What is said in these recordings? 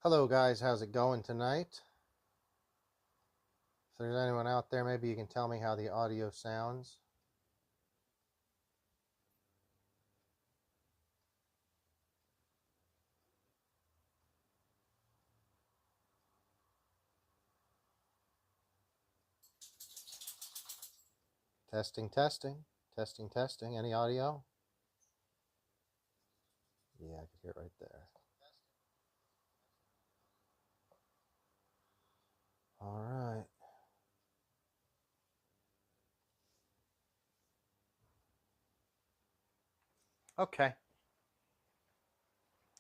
Hello guys, how's it going tonight? If there's anyone out there, maybe you can tell me how the audio sounds. Testing, testing, testing, testing. Any audio? Yeah, I could hear it right there. All right. Okay.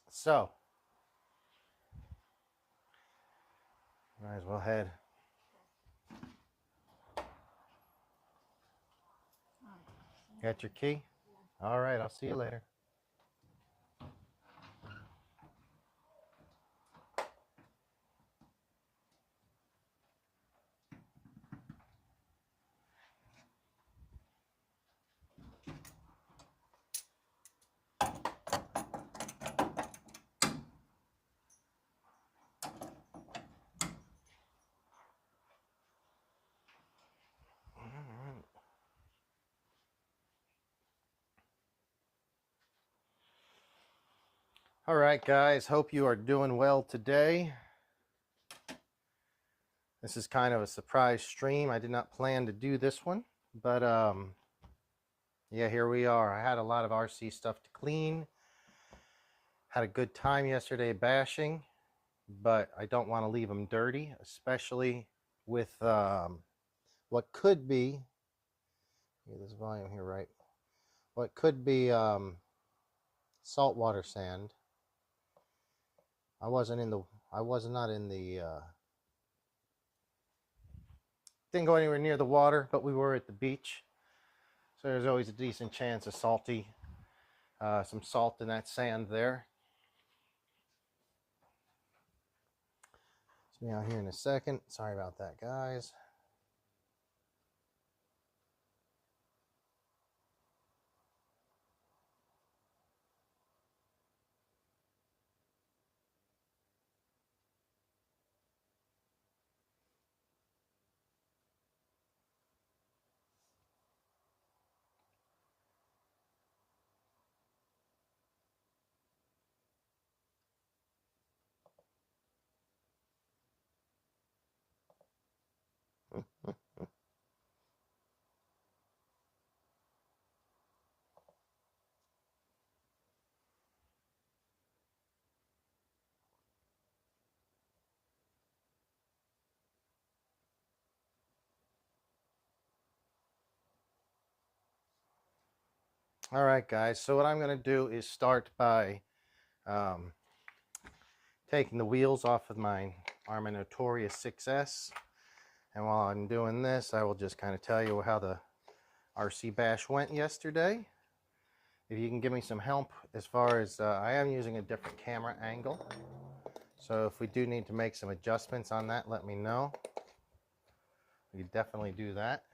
So, might as well head. Got your key? All right, I'll see you later. All right, guys, hope you are doing well today. This is kind of a surprise stream. I did not plan to do this one, but yeah, here we are. I had a lot of RC stuff to clean. Had a good time yesterday bashing, but I don't want to leave them dirty, especially with what could be, get this volume here right, what could be saltwater sand. I was not in the didn't go anywhere near the water, but we were at the beach, so there's always a decent chance of some salt in that sand there. It's me out here in a second. Sorry about that, guys. All right, guys, so what I'm going to do is start by taking the wheels off of my Arrma Notorious 6S. And while I'm doing this, I will just kind of tell you how the RC bash went yesterday. If you can give me some help as far as I am using a different camera angle. So if we do need to make some adjustments on that, let me know. We can definitely do that.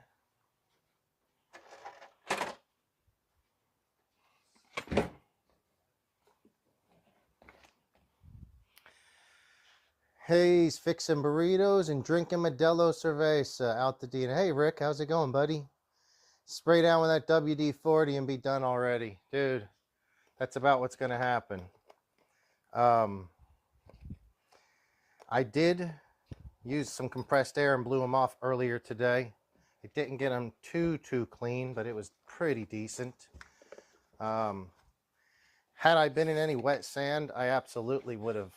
Hey, he's fixing burritos and drinking Modelo Cerveza out the D. Hey, Rick, how's it going, buddy? Spray down with that WD-40 and be done already. Dude, that's about what's going to happen. I did use some compressed air and blew them off earlier today. It didn't get them too clean, but it was pretty decent. Had I been in any wet sand, I absolutely would have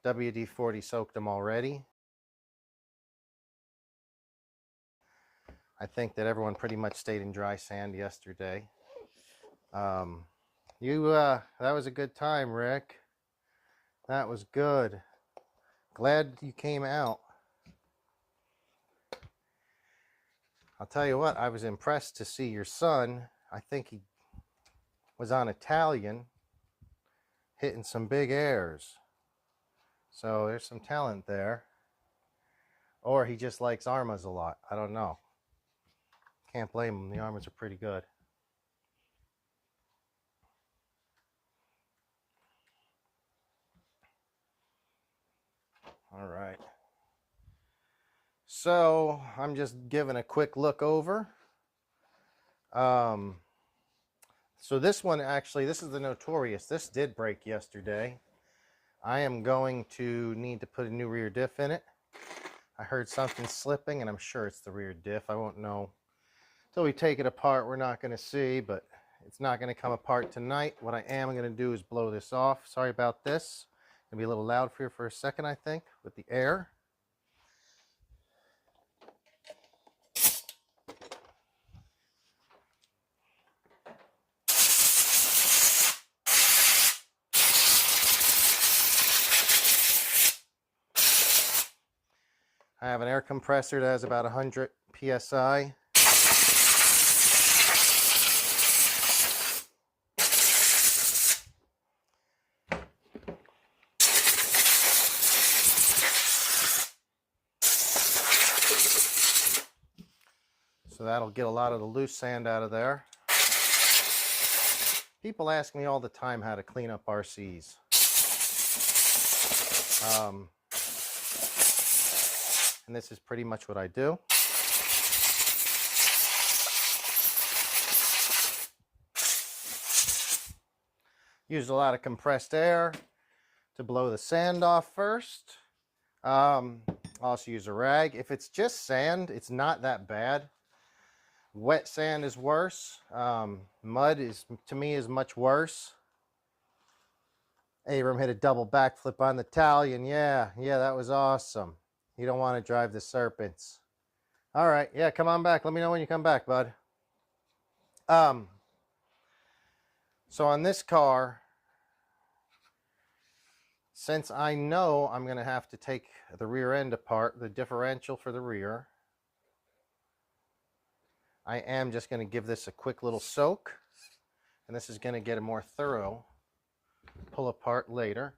WD-40 soaked them already. I think that everyone pretty much stayed in dry sand yesterday. That was a good time, Rick. That was good. Glad you came out. I'll tell you what, I was impressed to see your son. I think he was on a Talion hitting some big airs. So there's some talent there. Or he just likes Arrmas a lot. I don't know. Can't blame him. The Arrmas are pretty good. All right. So I'm just giving a quick look over. So this one, actually, this is the Notorious. This did break yesterday. I am going to need to put a new rear diff in it. I heard something slipping, and I'm sure it's the rear diff. I won't know until we take it apart. We're not going to see, but it's not going to come apart tonight. What I am going to do is blow this off. Sorry about this. It's going to be a little loud for you for a second, I think, with the air. I have an air compressor that has about 100 psi. So that'll get a lot of the loose sand out of there. People ask me all the time how to clean up RCs. And this is pretty much what I do. Use a lot of compressed air to blow the sand off first. Also use a rag. If it's just sand, it's not that bad. Wet sand is worse. Mud is, to me, is much worse. Abram hit a double backflip on the Talion. Yeah, that was awesome. You don't want to drive the Serpents. All right, yeah, come on back. Let me know when you come back, bud. So on this car, since I know I'm going to have to take the rear end apart, the differential for the rear, I am just going to give this a quick little soak, and this is going to get a more thorough pull apart later.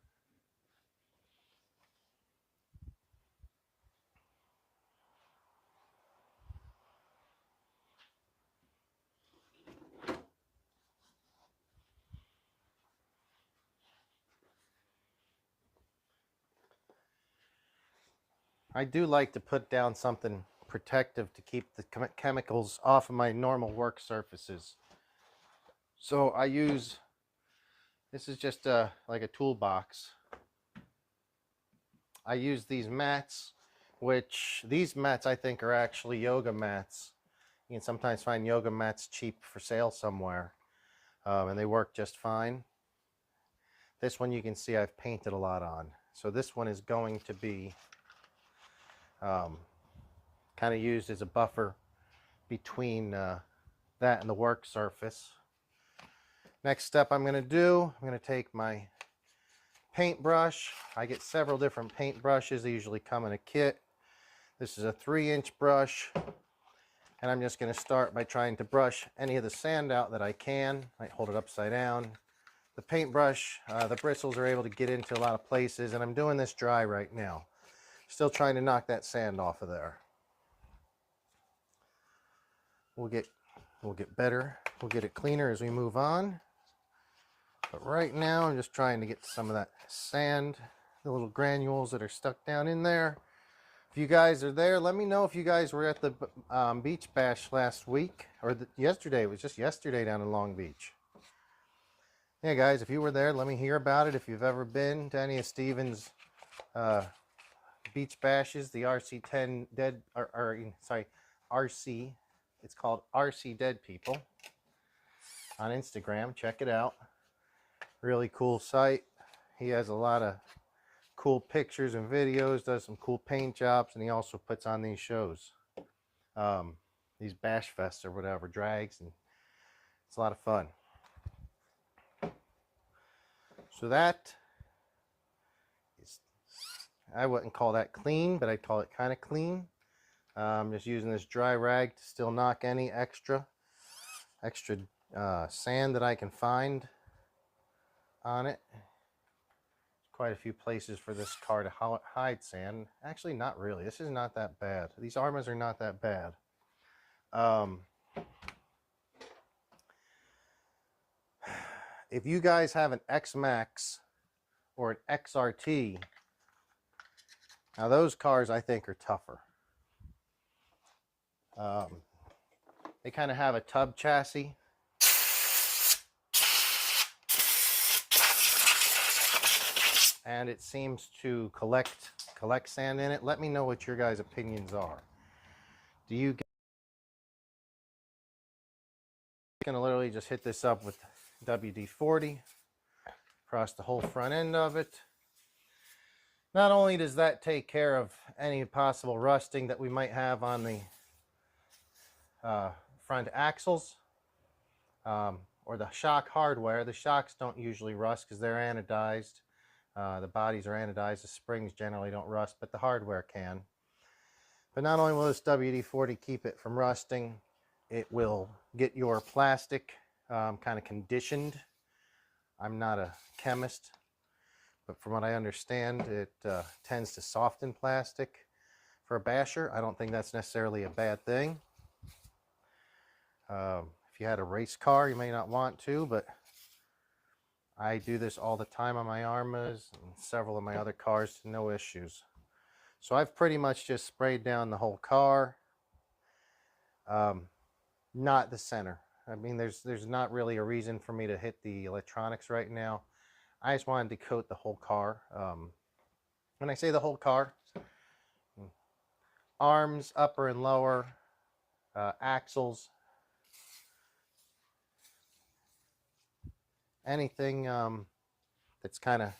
I do like to put down something protective to keep the chemicals off of my normal work surfaces. So I use, this is just like a toolbox. I use these mats, which these mats I think are actually yoga mats. You can sometimes find yoga mats cheap for sale somewhere, and they work just fine. This one you can see I've painted a lot on. So this one is going to be kind of used as a buffer between that and the work surface. Next step I'm going to do, I'm going to take my paintbrush. I get several different paint brushes. They usually come in a kit. This is a 3-inch brush, and I'm just going to start by trying to brush any of the sand out that I can. I hold it upside down. The paintbrush, the bristles are able to get into a lot of places, and I'm doing this dry right now. Still trying to knock that sand off of there. We'll get better. We'll get it cleaner as we move on. But right now, I'm just trying to get some of that sand, the little granules that are stuck down in there. If you guys are there, let me know if you guys were at the Beach Bash last week, or yesterday. It was just yesterday down in Long Beach. Yeah, guys, if you were there, let me hear about it. If you've ever been to any of Steven's Beach Bashes, the RC10 Dead, RC, it's called RC Dead People on Instagram. Check it out. Really cool site. He has a lot of cool pictures and videos, does some cool paint jobs, and he also puts on these shows, these bash fests or whatever, drags, and it's a lot of fun. So that is, I wouldn't call that clean, but I'd call it kind of clean. I'm just using this dry rag to still knock any extra sand that I can find on it. Quite a few places for this car to hide sand. Actually, not really. This is not that bad. These Arrmas are not that bad. If you guys have an X Max or an XRT, Now those cars I think are tougher. They kind of have a tub chassis. And it seems to collect sand in it. Let me know what your guys' opinions are. Do you gonna literally just hit this up with WD-40 across the whole front end of it? Not only does that take care of any possible rusting that we might have on the front axles or the shock hardware. The shocks don't usually rust because they're anodized. The bodies are anodized. The springs generally don't rust, but the hardware can. But not only will this WD-40 keep it from rusting, it will get your plastic kind of conditioned. I'm not a chemist, but from what I understand, it tends to soften plastic for a basher. I don't think that's necessarily a bad thing. If you had a race car, you may not want to, but I do this all the time on my Arrmas and several of my other cars, no issues. So I've pretty much just sprayed down the whole car, not the center. I mean, there's not really a reason for me to hit the electronics right now. I just wanted to coat the whole car. When I say the whole car, arms, upper and lower, axles, anything that's kind of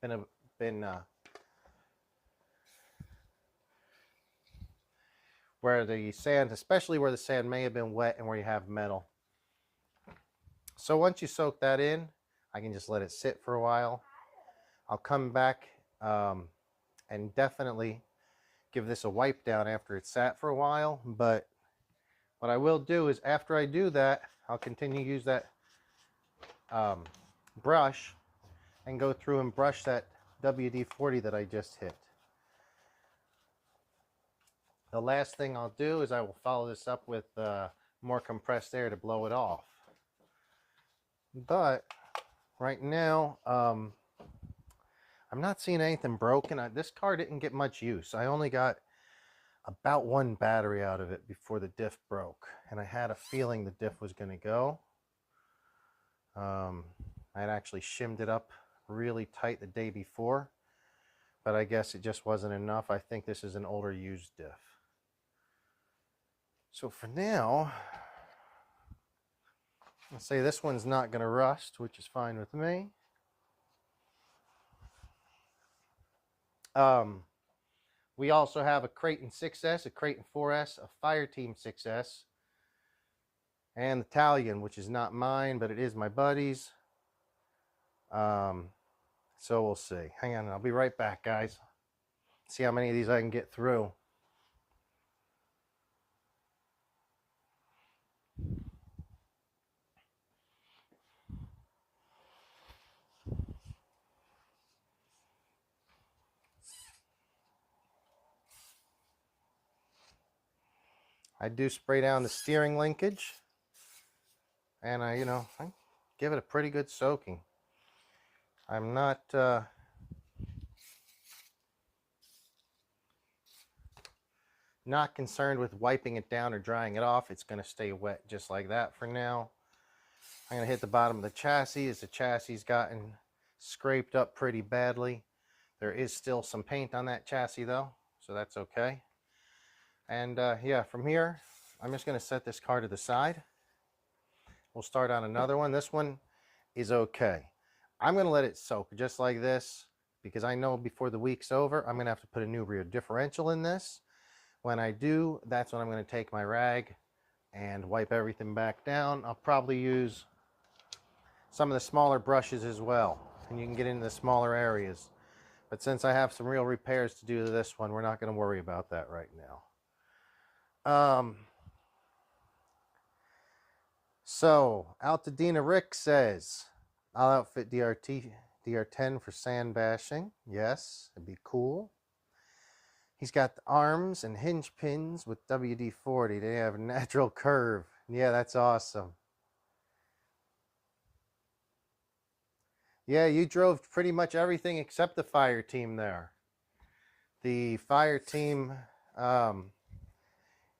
been where the sand, especially where the sand may have been wet and where you have metal. So once you soak that in, I can just let it sit for a while. I'll come back and definitely give this a wipe down after it's sat for a while. But what I will do is after I do that, I'll continue to use that brush and go through and brush that WD-40 that I just hit. The last thing I'll do is I will follow this up with more compressed air to blow it off. But right now, I'm not seeing anything broken. This car didn't get much use. I only got about one battery out of it before the diff broke. And I had a feeling the diff was going to go. I had actually shimmed it up really tight the day before. But I guess it just wasn't enough. I think this is an older used diff. So for now, I'll say this one's not going to rust, which is fine with me. We also have a KRaton 6S, a KRaton 4S, a Fireteam 6S, and the Talion, which is not mine, but it is my buddy's. So we'll see. Hang on, I'll be right back, guys. See how many of these I can get through. I do spray down the steering linkage, and I give it a pretty good soaking. I'm not concerned with wiping it down or drying it off. It's going to stay wet just like that for now. I'm going to hit the bottom of the chassis as the chassis has gotten scraped up pretty badly. There is still some paint on that chassis though, so that's okay. And yeah, from here, I'm just going to set this car to the side. We'll start on another one. This one is okay. I'm going to let it soak just like this because I know before the week's over, I'm going to have to put a new rear differential in this. When I do, that's when I'm going to take my rag and wipe everything back down. I'll probably use some of the smaller brushes as well, and you can get into the smaller areas. But since I have some real repairs to do to this one, we're not going to worry about that right now. So Altadena Rick says, I'll outfit DR10 for sand bashing. Yes, it'd be cool. He's got the arms and hinge pins with WD-40. They have a natural curve. Yeah, that's awesome. Yeah, you drove pretty much everything except the Fireteam there. The Fireteam,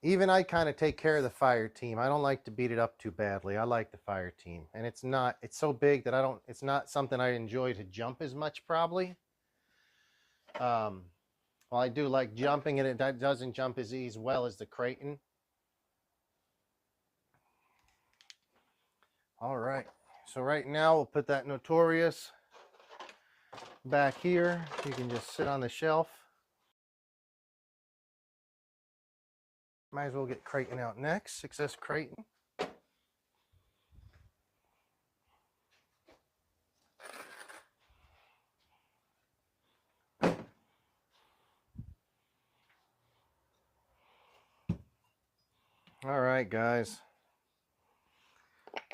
even I kind of take care of the Fireteam. I don't like to beat it up too badly. I like the Fireteam. And it's so big that it's not something I enjoy to jump as much probably. Well, I do like jumping, and it doesn't jump as well as the KRaton. All right, so right now we'll put that Notorious back here. You can just sit on the shelf. Might as well get KRaton out next. Success KRaton. All right, guys.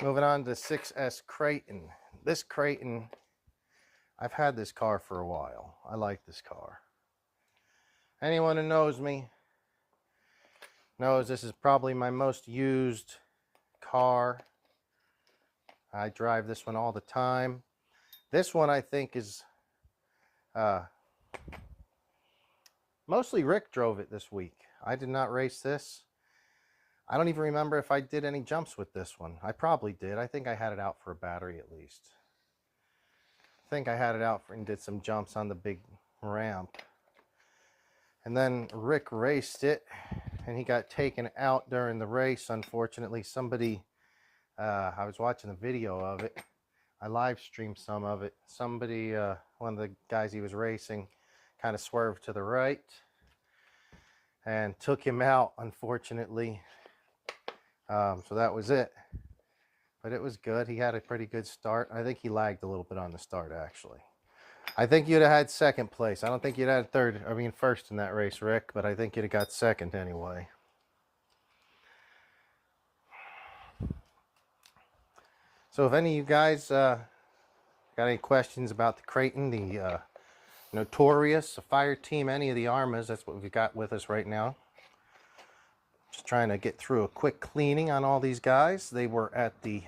Moving on to 6S KRaton. This KRaton, I've had this car for a while. I like this car. Anyone who knows me knows this is probably my most used car. I drive this one all the time. This one I think is mostly Rick drove it this week. I did not race this. I don't even remember if I did any jumps with this one. I probably did. I think I had it out for a battery at least. I think I had it out and did some jumps on the big ramp. And then Rick raced it, and he got taken out during the race. Unfortunately, somebody, I was watching the video of it. I live streamed some of it. Somebody, one of the guys he was racing, kind of swerved to the right and took him out, unfortunately. So that was it. But it was good. He had a pretty good start. I think he lagged a little bit on the start, actually. I think you'd have had second place. I don't think you'd have had first in that race, Rick, but I think you'd have got second anyway. So if any of you guys got any questions about the KRaton, the Notorious, the Fireteam, any of the Arrmas, that's what we've got with us right now. Just trying to get through a quick cleaning on all these guys. They were at the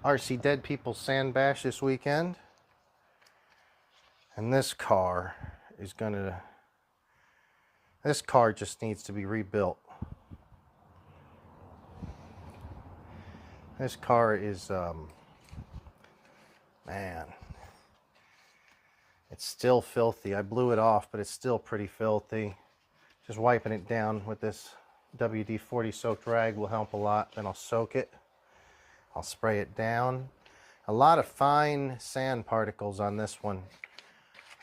RC Dead People Sand Bash this weekend. And this car is this car just needs to be rebuilt. This car is, man, it's still filthy. I blew it off, but it's still pretty filthy. Just wiping it down with this WD-40 soaked rag will help a lot. Then I'll soak it. I'll spray it down. A lot of fine sand particles on this one.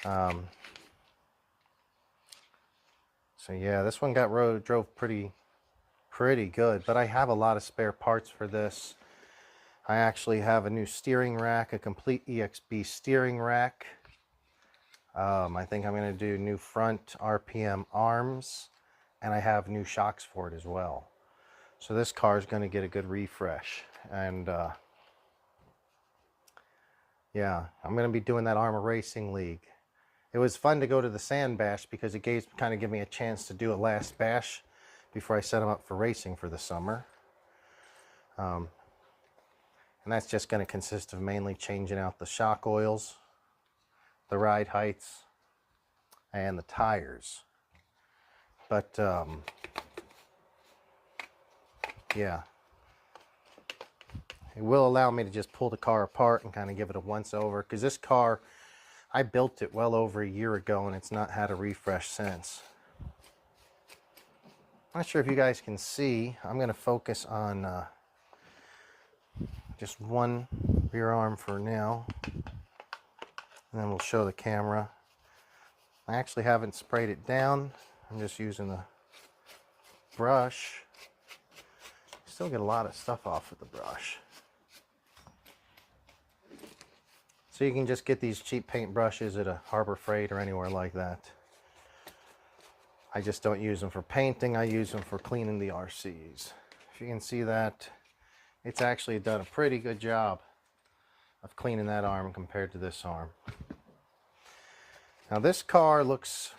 So yeah, this one drove pretty good, but I have a lot of spare parts for this. I actually have a new steering rack, a complete EXB steering rack. I think I'm going to do new front RPM arms, and I have new shocks for it as well. So this car is going to get a good refresh. And yeah, I'm going to be doing that Arrma Racing League. It was fun to go to the Sand Bash because it kind of gave me a chance to do a last bash before I set them up for racing for the summer. And that's just going to consist of mainly changing out the shock oils, the ride heights, and the tires. But yeah, it will allow me to just pull the car apart and kind of give it a once over, because this car, I built it well over a year ago and it's not had a refresh since. Not sure if you guys can see. I'm going to focus on just one rear arm for now, and then we'll show the camera. I actually haven't sprayed it down. I'm just using the brush. Still get a lot of stuff off with the brush. So you can just get these cheap paint brushes at a Harbor Freight or anywhere like that. I just don't use them for painting. I use them for cleaning the RCs. If you can see that, it's actually done a pretty good job of cleaning that arm compared to this arm. Now this car looks...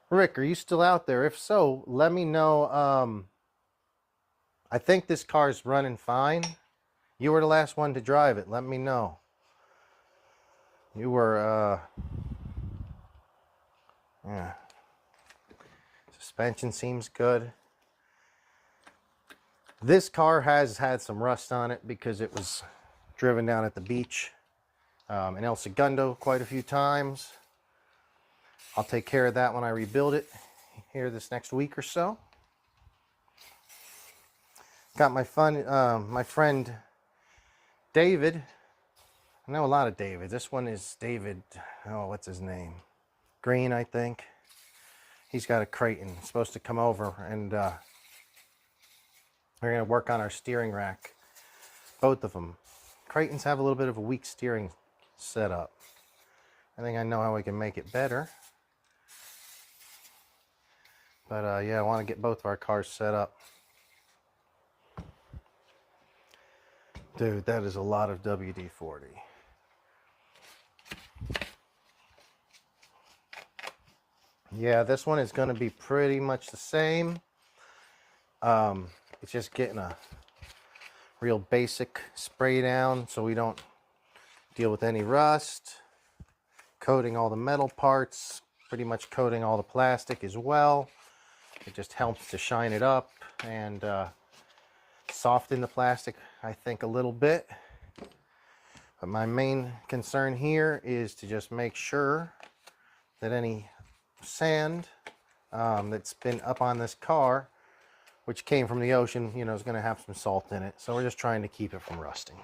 Rick, are you still out there? If so, let me know. I think this car is running fine. You were the last one to drive it. Let me know. You were, yeah. Suspension seems good. This car has had some rust on it because it was driven down at the beach in El Segundo quite a few times. I'll take care of that when I rebuild it here this next week or so. Got my friend David. I know a lot of David. This one is David, oh, what's his name? Green, I think. He's got a KRaton. He's supposed to come over and we're going to work on our steering rack. Both of them. KRatons have a little bit of a weak steering setup. I think I know how we can make it better. But yeah, I want to get both of our cars set up. Dude, that is a lot of WD-40. Yeah, this one is going to be pretty much the same. It's just getting a real basic spray down so we don't deal with any rust. Coating all the metal parts, pretty much coating all the plastic as well. It just helps to shine it up and soften the plastic, I think, a little bit. But my main concern here is to just make sure that any sand that's been up on this car, which came from the ocean, you know, is going to have some salt in it. So we're just trying to keep it from rusting.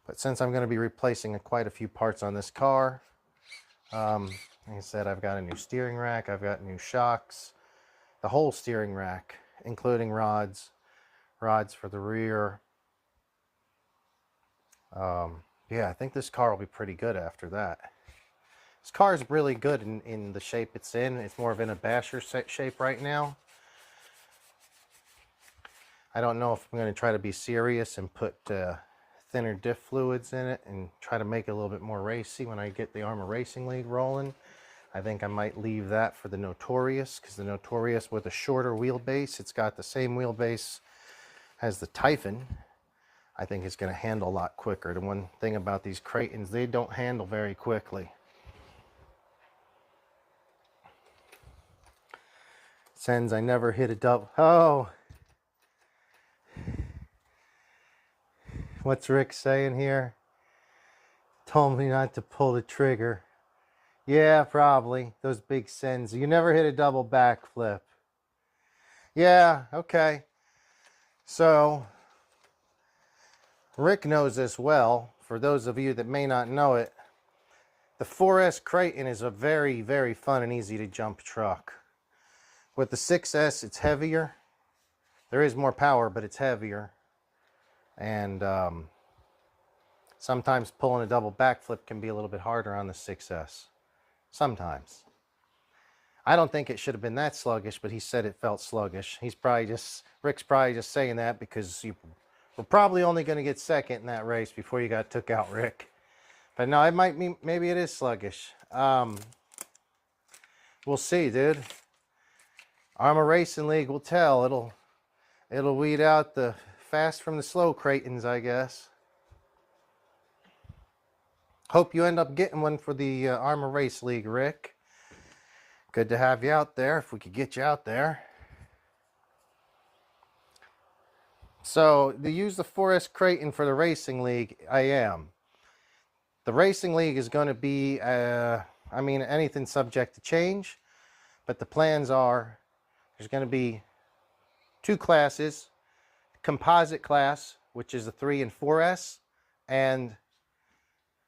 But since I'm going to be replacing quite a few parts on this car, like I said, I've got a new steering rack, I've got new shocks, the whole steering rack, including rods for the rear. Yeah, I think this car will be pretty good after that. This car is really good in the shape it's in. It's more of in a basher shape right now. I don't know if I'm going to try to be serious and put thinner diff fluids in it and try to make it a little bit more racy when I get the Arrma Racing League rolling. I think I might leave that for the Notorious, because the Notorious with a shorter wheelbase, it's got the same wheelbase as the Typhon. I think it's going to handle a lot quicker. The one thing about these KRatons, they don't handle very quickly. Since I never hit a double. Oh! What's Rick saying here? Told me not to pull the trigger. Yeah, probably. Those big sends. You never hit a double backflip. Yeah, okay. So, Rick knows this well. For those of you that may not know it, the 4S KRaton is a very, very fun and easy to jump truck. With the 6S, it's heavier. There is more power, but it's heavier. And sometimes pulling a double backflip can be a little bit harder on the 6S. Sometimes. I don't think it should have been that sluggish, but he said it felt sluggish. Rick's probably just saying that because you were probably only going to get second in that race before you got took out, Rick. But no, it might be, maybe it is sluggish. We'll see, dude. Arrma Racing League will tell. It'll weed out the fast from the slow KRatons, I guess. Hope you end up getting one for the Arrma Race League, Rick. Good to have you out there, if we could get you out there. So, to use the 4S KRaton for the Racing League, I am. The Racing League is going to be, I mean, anything subject to change. But the plans are, there's going to be 2 classes. Composite class, which is the 3 and 4S, and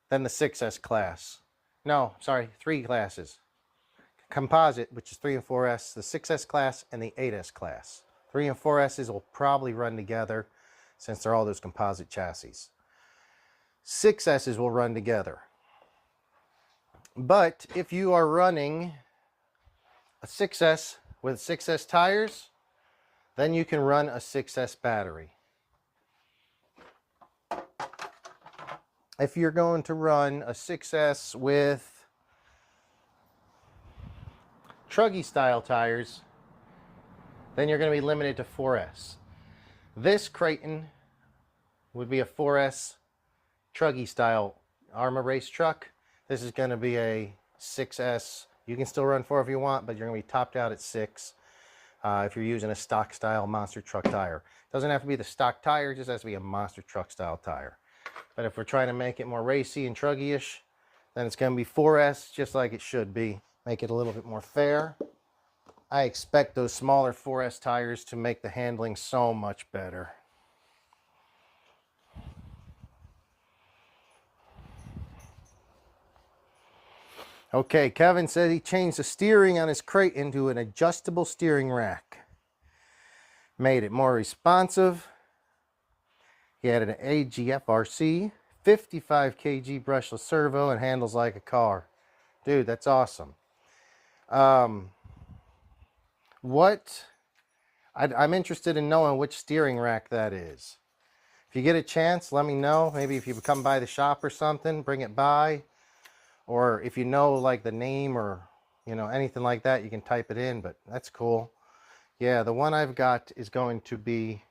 then the 6S class. No, sorry, 3 classes. Composite, which is 3 and 4S, the 6S class, and the 8S class. 3 and 4S's will probably run together since they're all those composite chassis. 6S's will run together. But if you are running a 6S with 6S tires, then you can run a 6S battery. If you're going to run a 6S with truggy style tires, then you're going to be limited to 4S. This KRaton would be a 4S truggy style Arrma race truck. This is going to be a 6S. You can still run 4 if you want, but you're going to be topped out at 6 if you're using a stock style monster truck tire. Doesn't have to be the stock tire, it just has to be a monster truck style tire. But if we're trying to make it more racy and truggy-ish, then it's going to be 4S just like it should be. Make it a little bit more fair. I expect those smaller 4S tires to make the handling so much better. Okay, Kevin said he changed the steering on his KRaton to an adjustable steering rack. Made it more responsive. He added an AGFRC, 55 kg brushless servo, and handles like a car. Dude, that's awesome. I'm interested in knowing which steering rack that is. If you get a chance, let me know. Maybe if you come by the shop or something, bring it by. Or if you know like the name or anything like that, you can type it in, but that's cool. Yeah, the one I've got is going to be,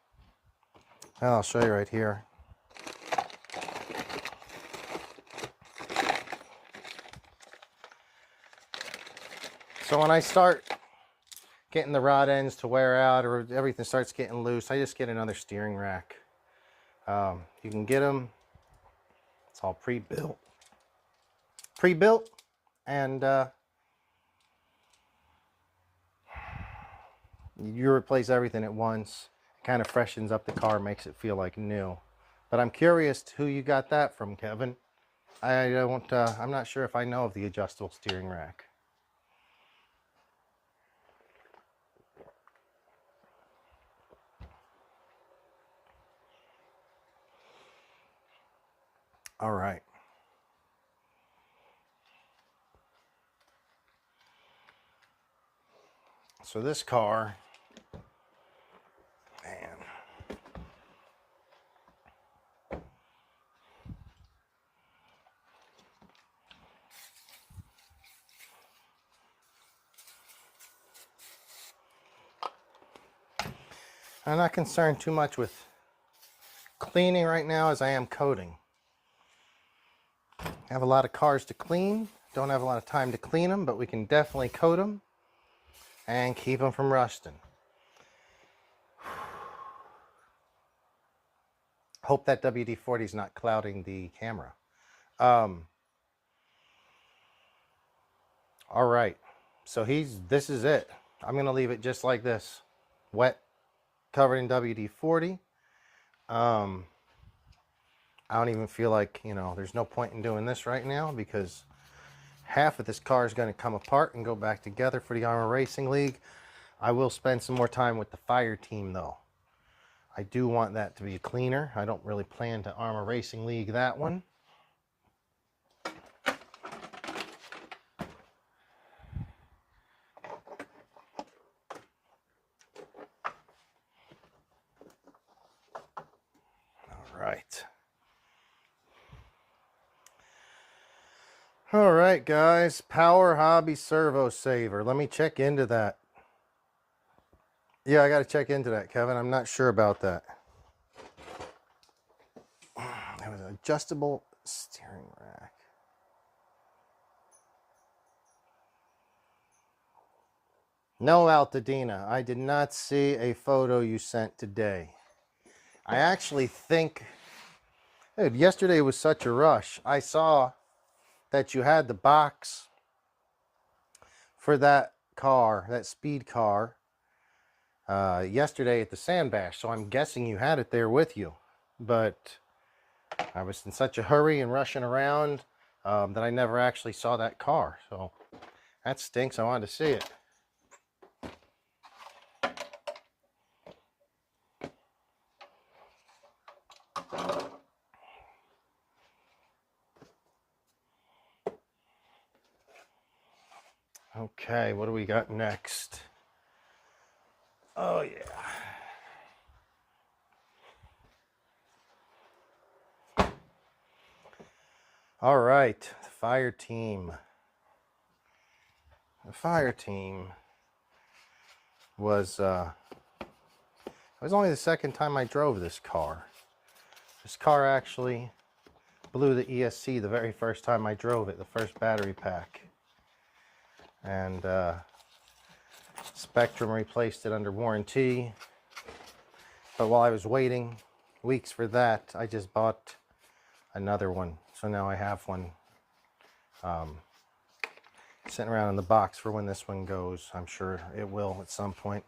I'll show you right here. So when I start getting the rod ends to wear out or everything starts getting loose, I just get another steering rack. You can get them, it's all pre-built, and you replace everything at once. It kind of freshens up the car, makes it feel like new. But I'm curious to who you got that from, Kevin. I'm not sure if I know of the adjustable steering rack. All right. So this car, man. I'm not concerned too much with cleaning right now as I am coating. I have a lot of cars to clean. Don't have a lot of time to clean them, but we can definitely coat them and keep them from rusting. Hope that WD-40 is not clouding the camera. All right, so this is it. I'm gonna leave it just like this, wet, covered in WD-40. I don't even feel like, there's no point in doing this right now because half of this car is going to come apart and go back together for the Arrma Racing League. I will spend some more time with the Fireteam though. I do want that to be cleaner. I don't really plan to Arrma Racing League that one. All right, guys, Power Hobby Servo Saver. Let me check into that. Yeah, I got to check into that, Kevin. I'm not sure about that. It was an adjustable steering rack. No, Altadena, I did not see a photo you sent today. I actually think, dude, yesterday was such a rush. I saw that you had the box for that car, that speed car, yesterday at the Sand Bash. So I'm guessing you had it there with you. But I was in such a hurry and rushing around that I never actually saw that car. So that stinks. I wanted to see it. Okay, what do we got next? Oh, yeah. All right, the Fireteam. The Fireteam was was only the second time I drove this car. This car actually blew the ESC the very first time I drove it, the first battery pack. And Spectrum replaced it under warranty. But while I was waiting weeks for that, I just bought another one. So now I have one sitting around in the box for when this one goes. I'm sure it will at some point.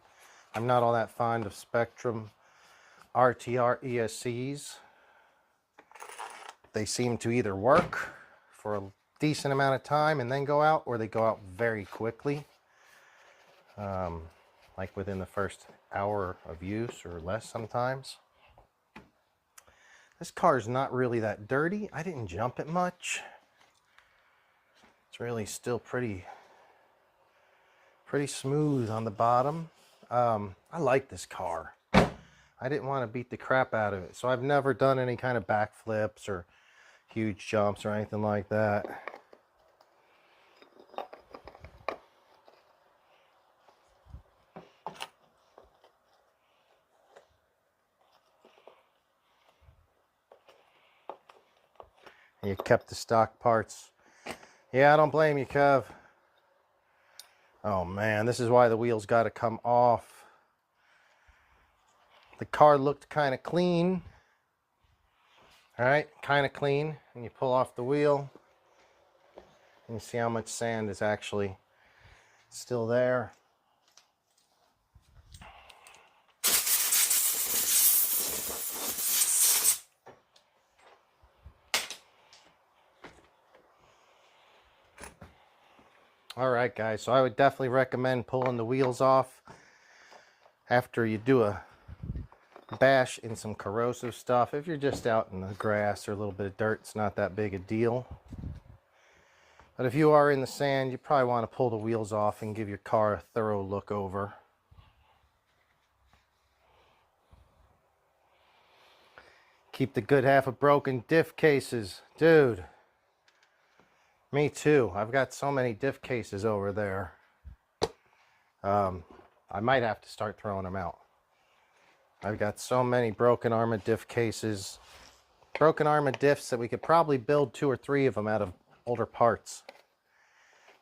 I'm not all that fond of Spectrum RTR ESCs. They seem to either work for a decent amount of time and then go out, or they go out very quickly. Like within the first hour of use or less sometimes. This car is not really that dirty. I didn't jump it much. It's really still pretty smooth on the bottom. I like this car. I didn't want to beat the crap out of it, so I've never done any kind of backflips or huge jumps or anything like that. You kept the stock parts. Yeah, I don't blame you, Kev. Oh man, this is why the wheels got to come off. The car looked kind of clean. All right, kind of clean. And you pull off the wheel, and you see how much sand is actually still there. All right, guys, so I would definitely recommend pulling the wheels off after you do a bash in some corrosive stuff. If you're just out in the grass or a little bit of dirt, it's not that big a deal. But if you are in the sand, you probably want to pull the wheels off and give your car a thorough look over. Keep the good half of broken diff cases. Dude. Me too. I've got so many diff cases over there. I might have to start throwing them out. I've got so many broken Arrma diff cases. Broken Arrma diffs that we could probably build 2 or 3 of them out of older parts.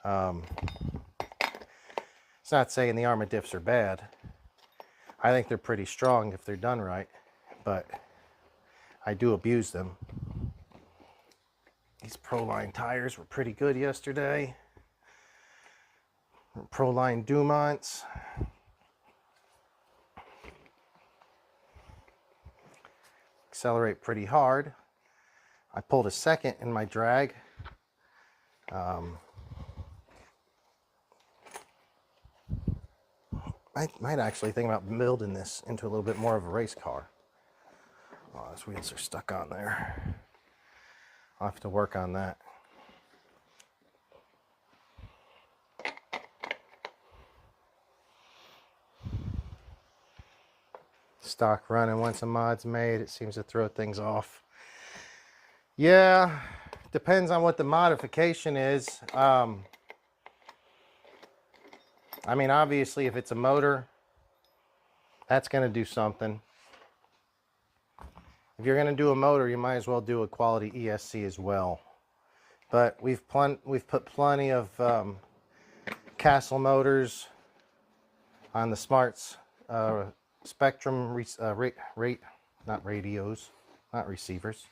It's not saying the Arrma diffs are bad. I think they're pretty strong if they're done right. But I do abuse them. These Proline tires were pretty good yesterday. Proline Dumonts. Accelerate pretty hard. I pulled a second in my drag. I might actually think about building this into a little bit more of a race car. Oh, those wheels are stuck on there. I'll have to work on that. Stock running once a mod's made, it seems to throw things off. Yeah, depends on what the modification is. I mean, obviously, if it's a motor, that's going to do something. If you're going to do a motor, you might as well do a quality ESC as well. But we've put plenty of Castle motors on the Smarts, Spectrum, not radios, not receivers,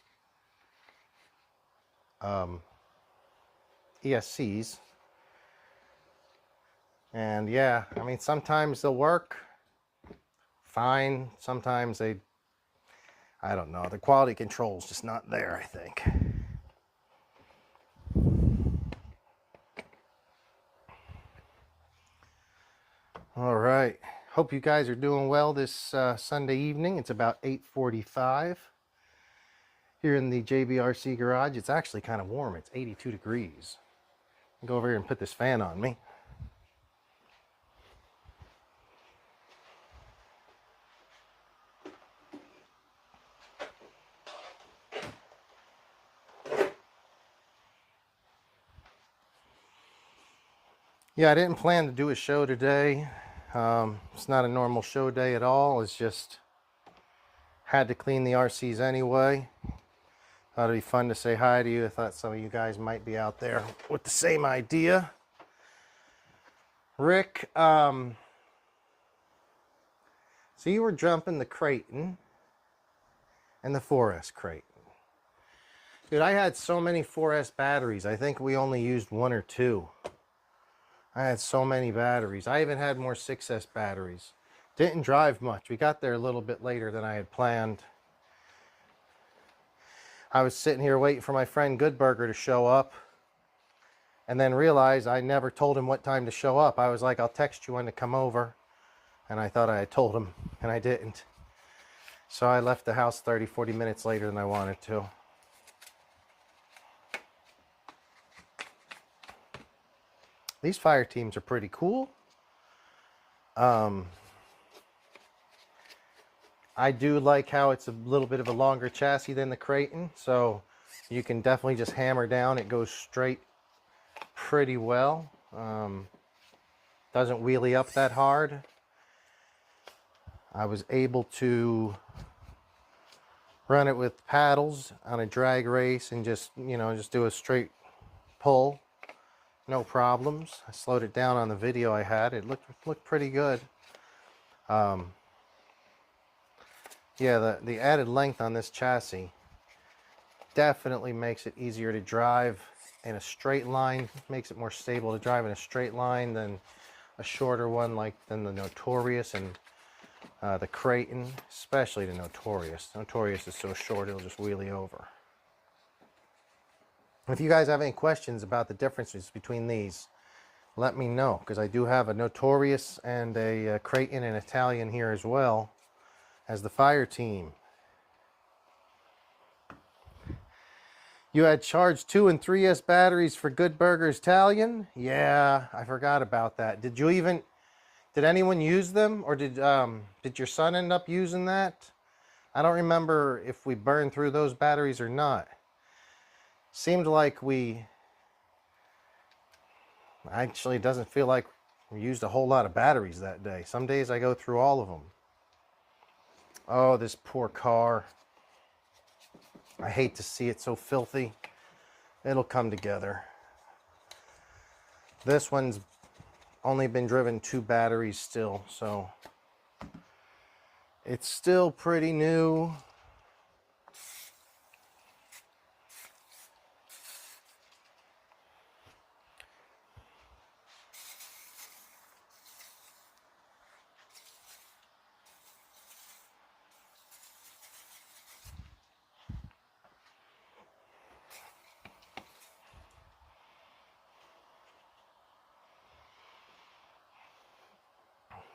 ESCs. And yeah, I mean, sometimes they'll work fine. Sometimes they, I don't know, the quality control is just not there, I think. All right, hope you guys are doing well this Sunday evening. It's about 8:45 here in the JBRC garage. It's actually kind of warm. It's 82 degrees. I'll go over here and put this fan on me. Yeah, I didn't plan to do a show today. It's not a normal show day at all. It's just Had to clean the RCs anyway. Thought it'd be fun to say hi to you. I thought some of you guys might be out there with the same idea. Rick, so you were jumping the KRaton and the 4S KRaton. Dude, I had so many 4S batteries. I think we only used 1 or 2. I had so many batteries. I even had more 6S batteries. Didn't drive much. We got there a little bit later than I had planned. I was sitting here waiting for my friend Goodburger to show up, and then realized I never told him what time to show up. I was like, I'll text you when to come over. And I thought I had told him, and I didn't. So I left the house 30, 40 minutes later than I wanted to. These Fireteams are pretty cool. I do like how it's a little bit of a longer chassis than the KRaton, so you can definitely just hammer down. It goes straight pretty well. Doesn't wheelie up that hard. I was able to run it with paddles on a drag race and just, you know, just do a straight pull. No problems. I slowed it down on the video I had. It looked pretty good. Yeah, the added length on this chassis definitely makes it easier to drive in a straight line. Makes it more stable to drive in a straight line than a shorter one than the Notorious and the KRaton, especially the Notorious. Notorious is so short it'll just wheelie over. If you guys have any questions about the differences between these, let me know, because I do have a Notorious and a KRaton and a Talion here as well as the Fireteam. You had charged 2 and 3S batteries for Goodburger's Talion? Yeah, I forgot about that. Did anyone use them, or did your son end up using that? I don't remember if we burned through those batteries or not. Seemed like actually, it doesn't feel like we used a whole lot of batteries that day. Some days I go through all of them. Oh, this poor car. I hate to see it so filthy. It'll come together. This one's only been driven 2 batteries still, so it's still pretty new.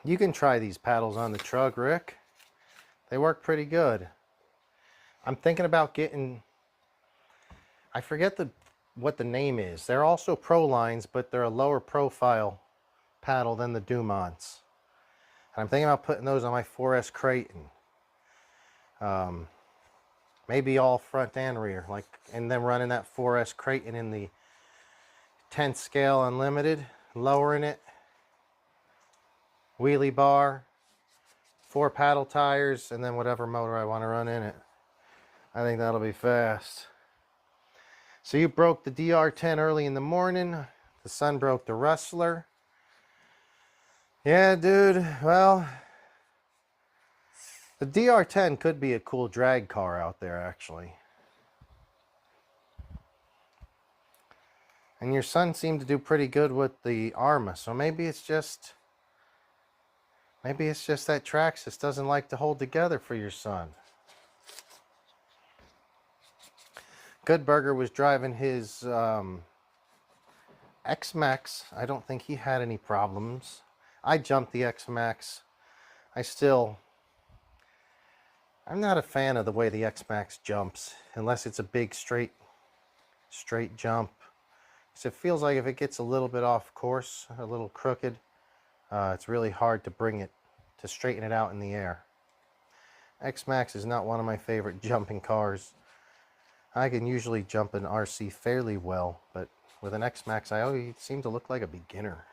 You can try these paddles on the truck, Rick. They work pretty good. I'm thinking about getting, I forget what the name is. They're also Pro lines, but they're a lower profile paddle than the Dumonts. And I'm thinking about putting those on my 4S KRaton. Maybe all front and rear, and then running that 4S KRaton in the 10th scale unlimited, lowering it, wheelie bar, 4 paddle tires, and then whatever motor I want to run in it. I think that'll be fast. So you broke the DR10 early in the morning. The son broke the Rustler. Yeah, dude, well, the DR10 could be a cool drag car out there, actually. And your son seemed to do pretty good with the Arrma, so maybe it's just that Traxxas doesn't like to hold together for your son. Goodburger was driving his X-Max. I don't think he had any problems. I jumped the X-Max. I'm not a fan of the way the X-Max jumps, unless it's a big straight jump. So it feels like if it gets a little bit off course, a little crooked, it's really hard to straighten it out in the air. X-Max is not one of my favorite jumping cars. I can usually jump an RC fairly well, but with an X-Max, I always seem to look like a beginner.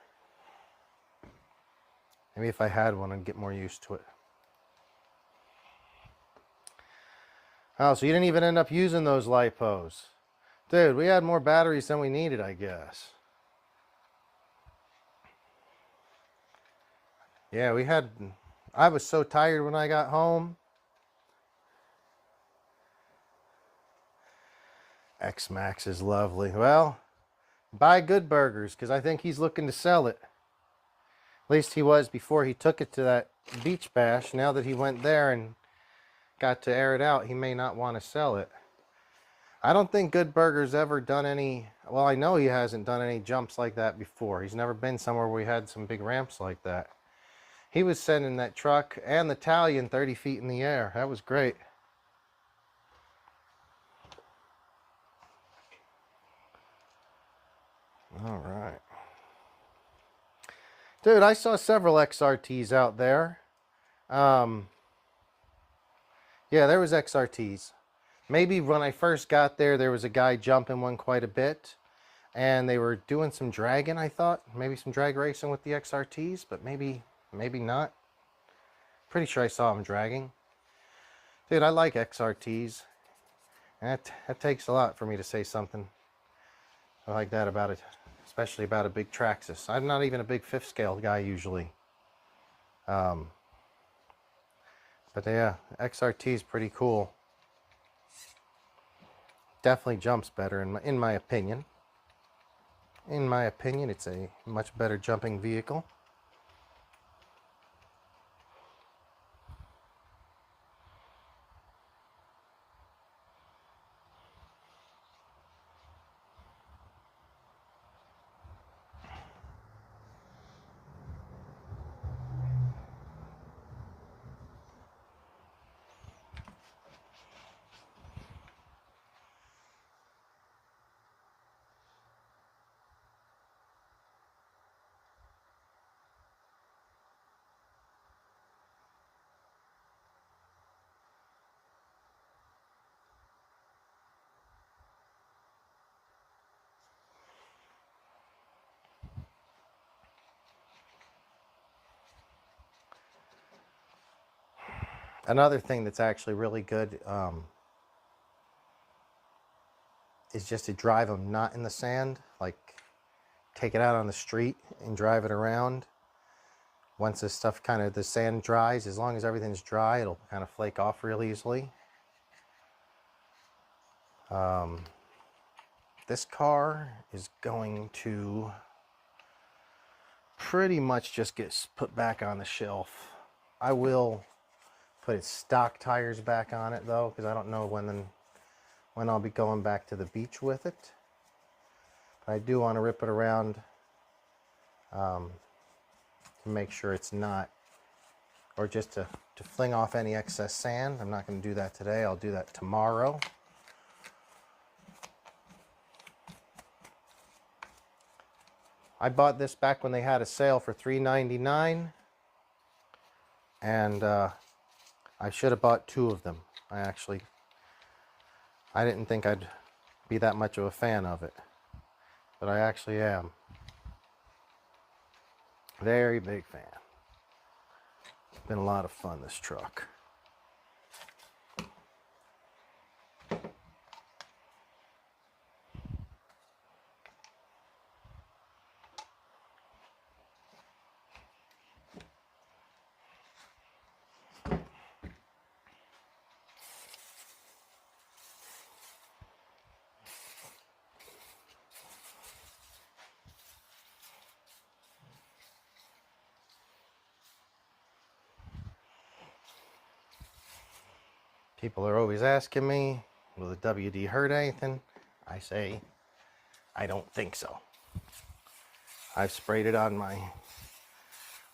Maybe if I had one, I'd get more used to it. Oh, so you didn't even end up using those lipos. Dude, we had more batteries than we needed, I guess. Yeah, we had... I was so tired when I got home. X-Max is lovely. Well, buy Good Burgers, because I think he's looking to sell it. At least he was before he took it to that beach bash. Now that he went there and got to air it out, he may not want to sell it. I don't think Good Burger's ever done any... Well, I know he hasn't done any jumps like that before. He's never been somewhere where we had some big ramps like that. He was sending that truck and the Talion 30 feet in the air. That was great. All right. Dude, I saw several XRTs out there. Yeah, there was XRTs. Maybe when I first got there was a guy jumping one quite a bit. And they were doing some dragging, I thought. Maybe some drag racing with the XRTs, but maybe not. Pretty sure I saw him dragging. Dude, I like XRTs. And that takes a lot for me to say something like that about it. Especially about a big Traxxas. I'm not even a big fifth scale guy usually. But yeah, XRT is pretty cool. Definitely jumps better in my opinion. In my opinion, it's a much better jumping vehicle. Another thing that's actually really good is just to drive them not in the sand. Like, take it out on the street and drive it around. Once this stuff the sand dries, as long as everything's dry, it'll kind of flake off real easily. This car is going to pretty much just get put back on the shelf. I will put its stock tires back on it though, because I don't know when I'll be going back to the beach with it. But I do want to rip it around to make sure it's not, or just to fling off any excess sand. I'm not going to do that today. I'll do that tomorrow. I bought this back when they had a sale for $3.99, and I should have bought 2 of them. I didn't think I'd be that much of a fan of it, but I actually am. Very big fan. It's been a lot of fun, this truck. People are always asking me, will the WD hurt anything? I say, I don't think so. I've sprayed it on my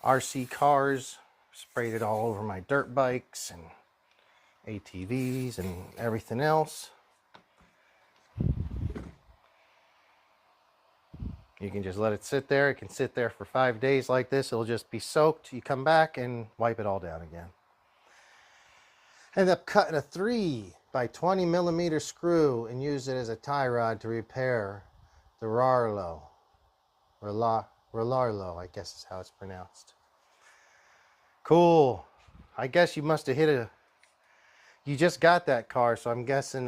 RC cars, sprayed it all over my dirt bikes and ATVs and everything else. You can just let it sit there. It can sit there for 5 days like this. It'll just be soaked. You come back and wipe it all down again. Ended up cutting a 3 by 20 millimeter screw and used it as a tie rod to repair the Rarlo. Relarlo, I guess is how it's pronounced. Cool. I guess you must have hit You just got that car, so I'm guessing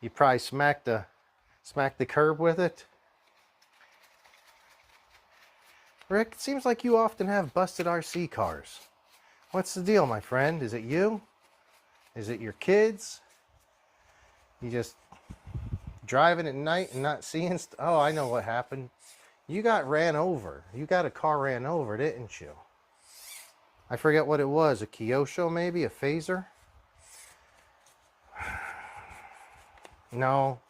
you probably smacked the curb with it. Rick, it seems like you often have busted RC cars. What's the deal, my friend? Is it you? Is it your kids? You just driving at night and not seeing oh, I know what happened. You got ran over. You got a car ran over, didn't you? I forget what it was. A Kyosho maybe? A Phaser? No.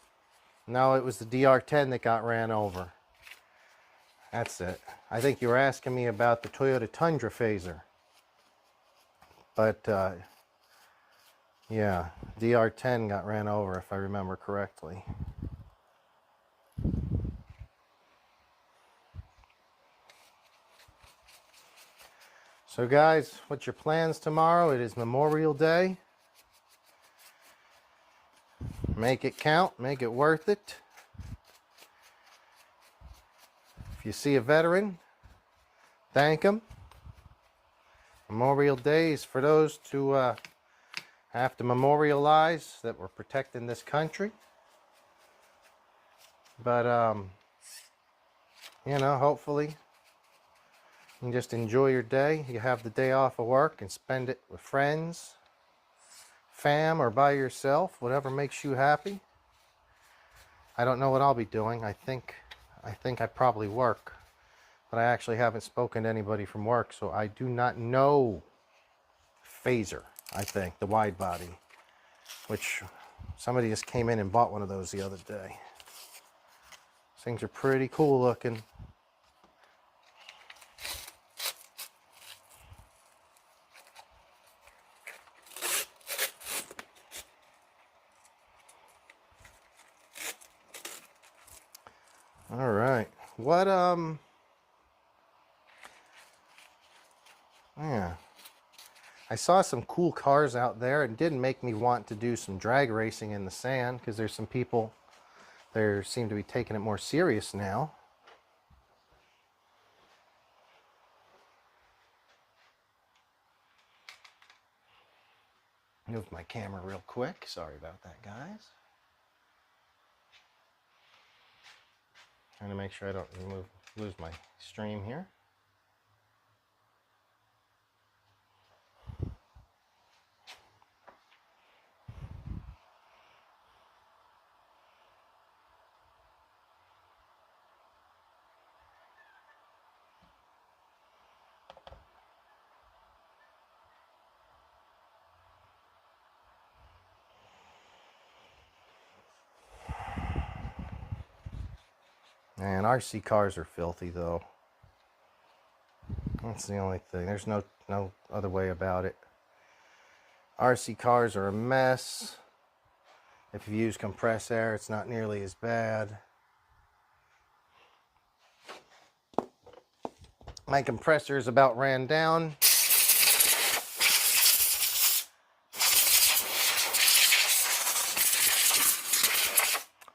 No, it was the DR10 that got ran over. That's it. I think you were asking me about the Toyota Tundra Phaser. But, yeah, DR10 got ran over, if I remember correctly. So, guys, what's your plans tomorrow? It is Memorial Day. Make it count. Make it worth it. If you see a veteran, thank them. Memorial Day is for those to have to memorialize that we're protecting this country. But, you know, hopefully you can just enjoy your day. You have the day off of work and spend it with friends, fam, or by yourself, whatever makes you happy. I don't know what I'll be doing. I think I probably work, but I actually haven't spoken to anybody from work, so I do not know. Phaser, I think, the wide body, which somebody just came in and bought one of those the other day. These things are pretty cool looking. All right. What, yeah. I saw some cool cars out there. It did make me want to do some drag racing in the sand because there's some people there seem to be taking it more serious now. Move my camera real quick. Sorry about that, guys. Trying to make sure I don't lose my stream here. Man, RC cars are filthy, though. That's the only thing. There's no other way about it. RC cars are a mess. If you use compressed air, it's not nearly as bad. My compressor is about ran down.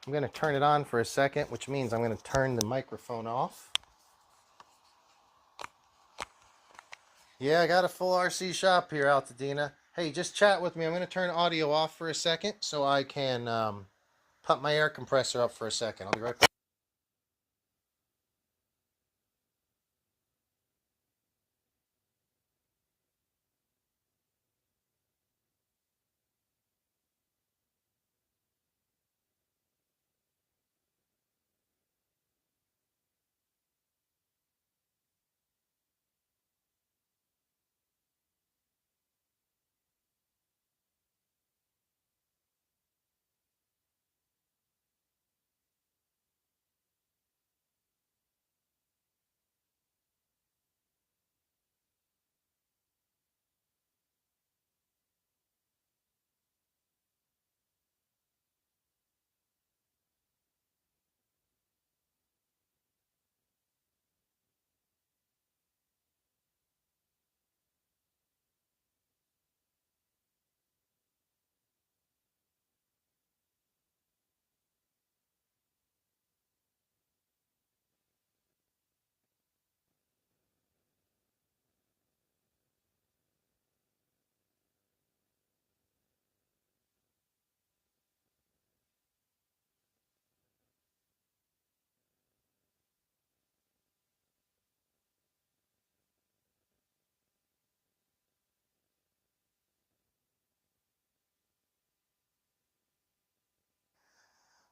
I'm going to turn it on for a second, which means I'm going to turn the microphone off. Yeah, I got a full RC shop here, Altadena. Hey, just chat with me. I'm going to turn audio off for a second so I can pump my air compressor up for a second. I'll be right back.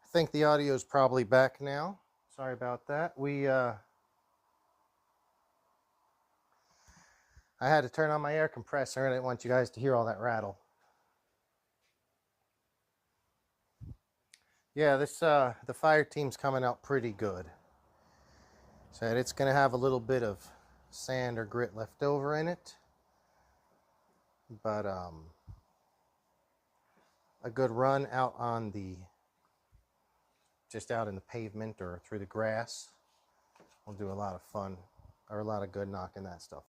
I think the audio is probably back now. Sorry about that. I had to turn on my air compressor and I didn't want you guys to hear all that rattle. Yeah, the Fireteam's coming out pretty good. So it's going to have a little bit of sand or grit left over in it, but a good run out on just out in the pavement or through the grass will do a lot of fun, or a lot of good knocking that stuff.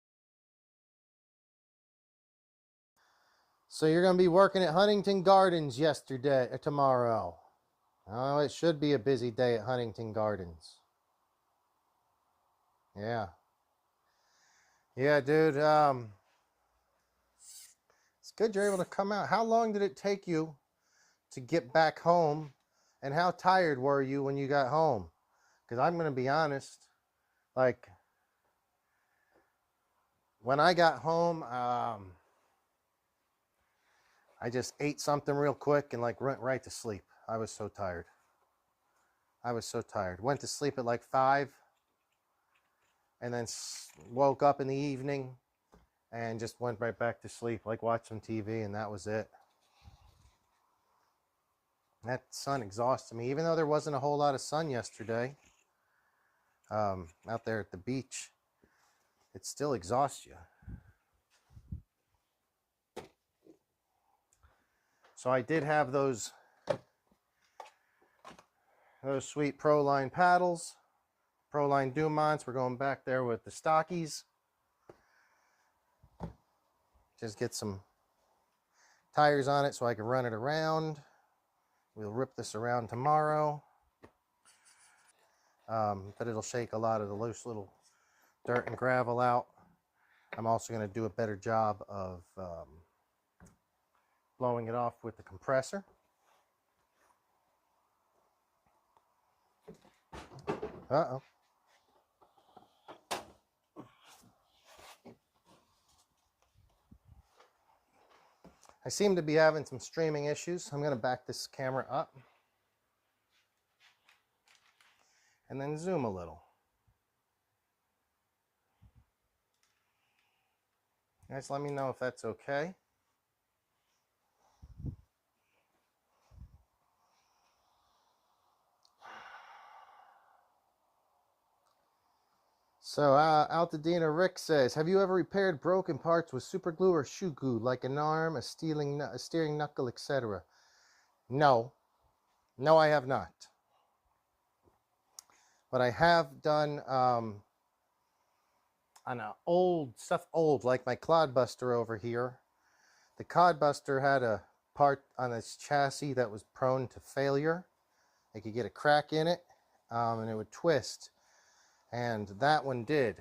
So you're going to be working at Huntington Gardens tomorrow. Oh, it should be a busy day at Huntington Gardens. Yeah. Yeah, dude. It's good you're able to come out. How long did it take you to get back home, and how tired were you when you got home? Because I'm going to be honest, like, when I got home, I just ate something real quick and like went right to sleep. I was so tired. Went to sleep at like 5 and then woke up in the evening and just went right back to sleep, like watched some TV, and that was it. That sun exhausted me, even though there wasn't a whole lot of sun yesterday out there at the beach. It still exhausts you. So I did have those sweet Proline paddles, Proline Dumonts. We're going back there with the stockies. Just get some tires on it so I can run it around. We'll rip this around tomorrow. But it'll shake a lot of the loose little dirt and gravel out. I'm also going to do a better job of blowing it off with the compressor. Uh-oh. I seem to be having some streaming issues. I'm going to back this camera up and then zoom a little. Guys, let me know if that's okay. So Altadena Rick says, have you ever repaired broken parts with super glue or shoe glue, like an arm, a steering knuckle, etc.? No. No, I have not. But I have done on old, like my Clodbuster over here. The Clodbuster had a part on its chassis that was prone to failure. It could get a crack in it, and it would twist. And that one did.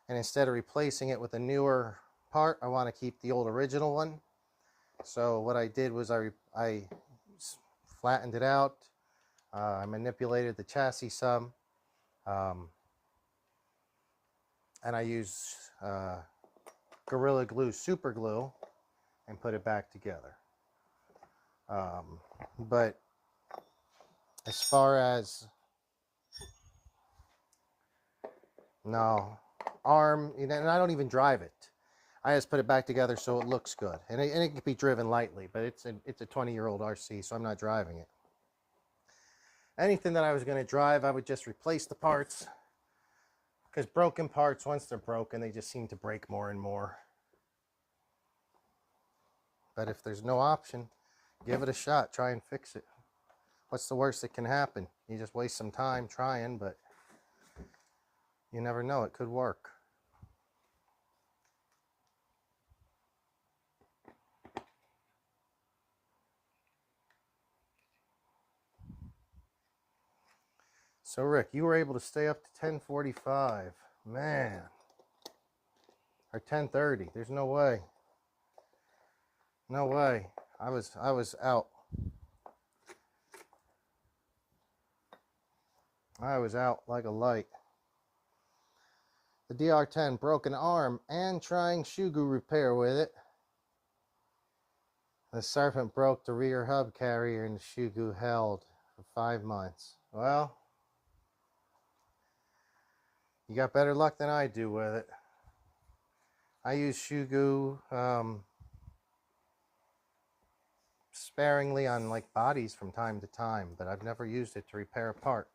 And instead of replacing it with a newer part, I want to keep the old original one. So what I did was I flattened it out. I manipulated the chassis some. And I used Gorilla Glue super glue and put it back together. But as far as no arm, and I don't even drive it. I just put it back together so it looks good, and it can be driven lightly. But it's a 20-year-old RC, so I'm not driving it. Anything that I was going to drive, I would just replace the parts, because broken parts, once they're broken, they just seem to break more and more. But if there's no option, give it a shot. Try and fix it. What's the worst that can happen? You just waste some time trying, but you never know. It could work. So Rick, you were able to stay up to 10:45. Man. Or 10:30. There's no way. No way. I was out. I was out like a light. The DR10 broken arm and trying shoe glue repair with it. The Serpent broke the rear hub carrier and the shoe glue held. for 5 months. Well, you got better luck than I do with it. I use shoe goo sparingly on like bodies from time to time, but I've never used it to repair a part.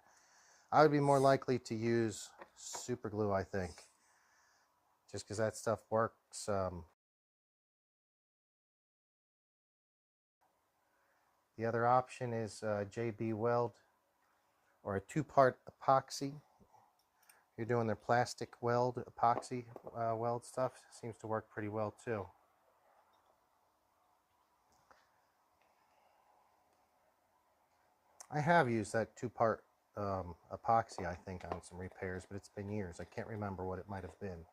I would be more likely to use super glue, I think, just because that stuff works. The other option is JB Weld, or a 2-part epoxy. You're doing their plastic weld, epoxy weld stuff. Seems to work pretty well too. I have used that 2-part epoxy, I think, on some repairs, but it's been years. I can't remember what it might have been.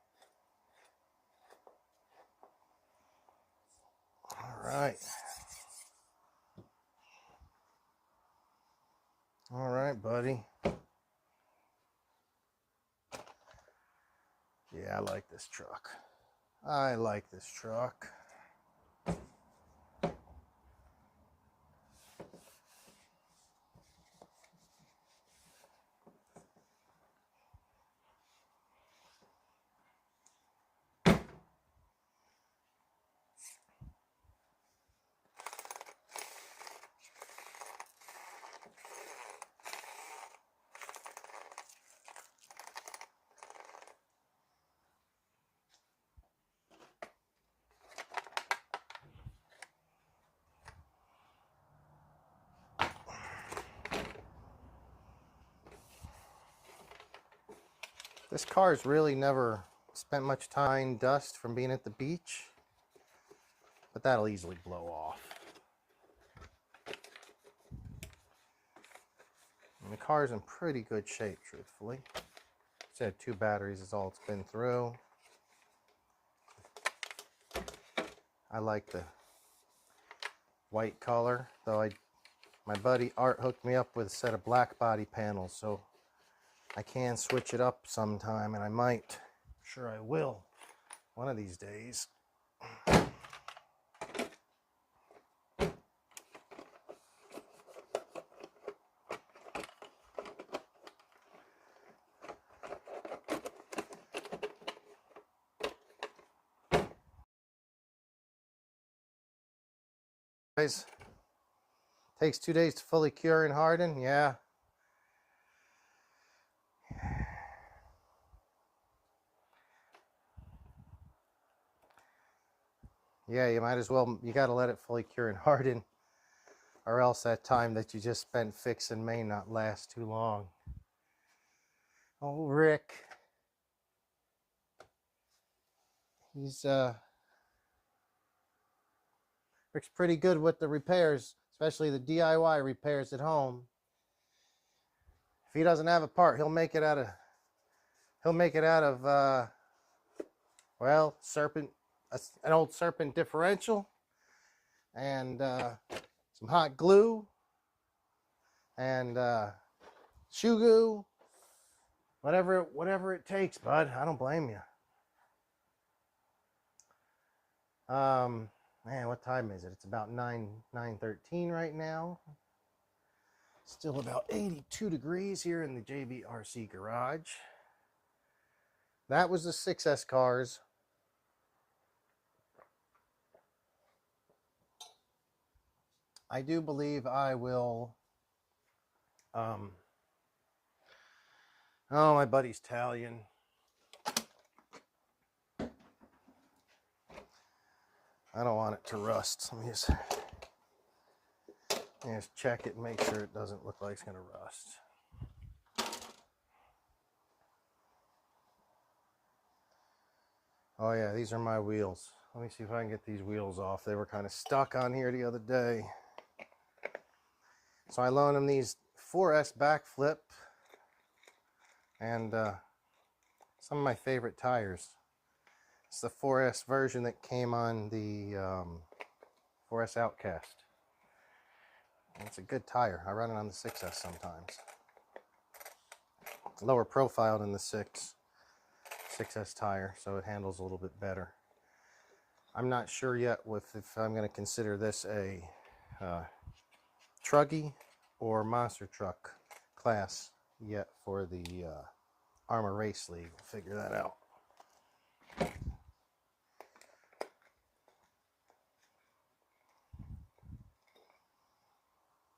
All right. All right, buddy. Yeah, I like this truck. I like this truck. This car's really never spent much time dust from being at the beach, but that'll easily blow off. And the car's in pretty good shape, truthfully. It's had 2 batteries is all it's been through. I like the white color, though my buddy Art hooked me up with a set of black body panels, so I can switch it up sometime, and I might. Sure I will, one of these days. Guys, takes 2 days to fully cure and harden. Yeah. Yeah, you might as well, you got to let it fully cure and harden, or else that time that you just spent fixing may not last too long. Oh, Rick. Rick's pretty good with the repairs, especially the DIY repairs at home. If he doesn't have a part, he'll make it out of well, an old serpent differential, and some hot glue, and shoe goo, whatever it takes, bud. I don't blame you. Man, what time is it? It's about 9:13 right now. Still about 82 degrees here in the JBRC garage. That was the 6S cars. I do believe I will, oh, my buddy's Talion. I don't want it to rust. Let me just check it and make sure it doesn't look like it's going to rust. Oh yeah, these are my wheels. Let me see if I can get these wheels off. They were kind of stuck on here the other day. So I loaned him these 4S backflip and some of my favorite tires. It's the 4S version that came on the 4S Outcast. It's a good tire. I run it on the 6S sometimes. It's lower profile than the 6S tire, so it handles a little bit better. I'm not sure yet if I'm going to consider this a truggy or monster truck class yet for the Arrma Race League. We'll figure that out.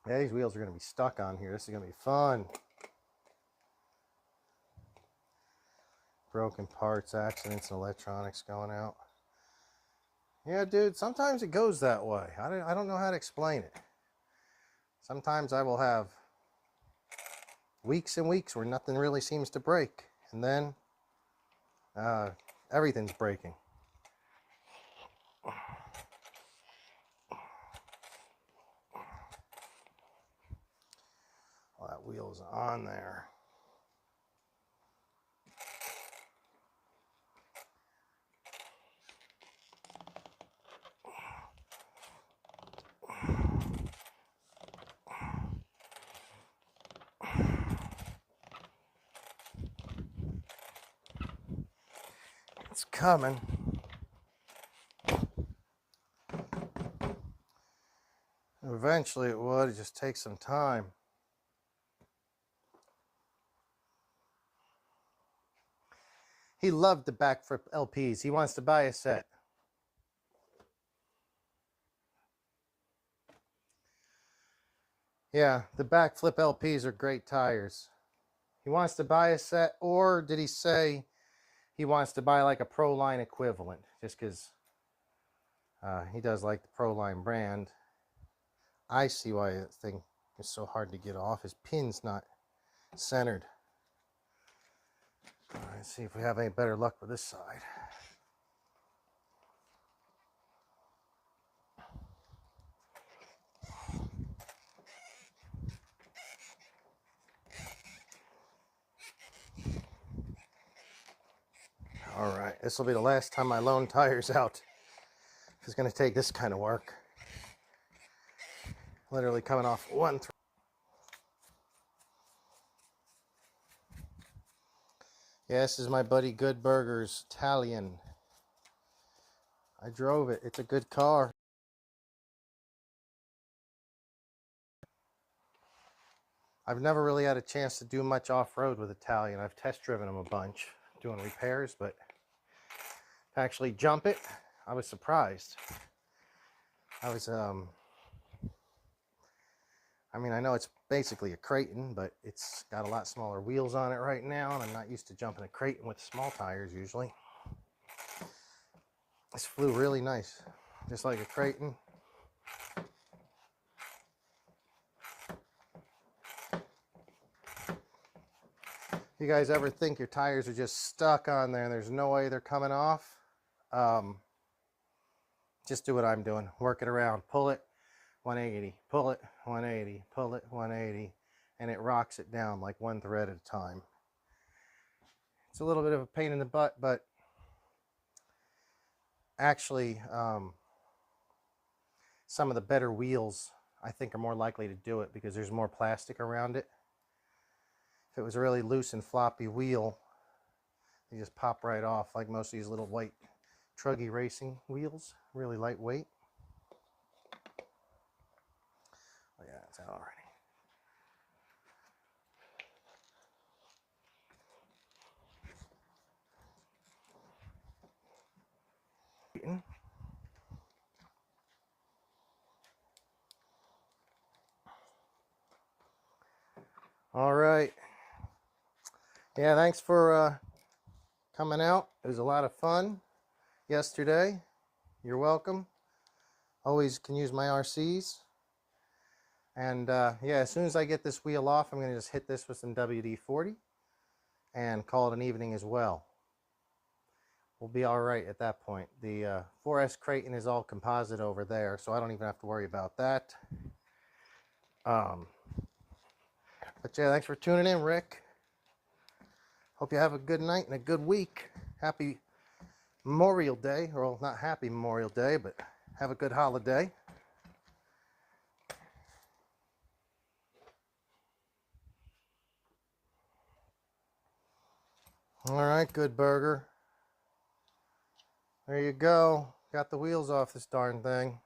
Yeah, these wheels are going to be stuck on here. This is going to be fun. Broken parts, accidents, and electronics going out. Yeah, dude, sometimes it goes that way. I don't know how to explain it. Sometimes I will have weeks and weeks where nothing really seems to break. And then everything's breaking. Well, that wheel's on there. It's coming. Eventually it would. It just takes some time. He loved the backflip LPs. He wants to buy a set. Yeah, the backflip LPs are great tires. He wants to buy a set, or did he say he wants to buy like a Pro-Line equivalent? Just because he does like the Pro-Line brand. I see why that thing is so hard to get off. His pin's not centered. All right, let's see if we have any better luck with this side. All right, this will be the last time I loan tires out. It's going to take this kind of work. Literally coming off one thread. Yeah, this is my buddy Good Burger's Talion. I drove it. It's a good car. I've never really had a chance to do much off-road with Talion. I've test driven them a bunch doing repairs, but to actually jump it, I was surprised. I mean, I know it's basically a KRaton, but it's got a lot smaller wheels on it right now, and I'm not used to jumping a KRaton with small tires usually. This flew really nice, just like a KRaton. You guys ever think your tires are just stuck on there and there's no way they're coming off? Just do what I'm doing. Work it around. Pull it, 180. Pull it, 180. Pull it, 180. And it rocks it down like one thread at a time. It's a little bit of a pain in the butt, but actually some of the better wheels I think are more likely to do it because there's more plastic around it. If it was a really loose and floppy wheel, they just pop right off like most of these little white Truggy racing wheels. Really lightweight. Oh yeah, it's out already. All right. Yeah, thanks for coming out. It was a lot of fun yesterday. You're welcome. Always can use my RCs. And yeah, as soon as I get this wheel off, I'm going to just hit this with some WD-40 and call it an evening as well. We'll be all right at that point. The 4S KRaton is all composite over there, so I don't even have to worry about that. But yeah, thanks for tuning in, Rick. Hope you have a good night and a good week. Happy Memorial Day. Well, not happy Memorial Day, but have a good holiday. All right, Good Burger. There you go. Got the wheels off this darn thing.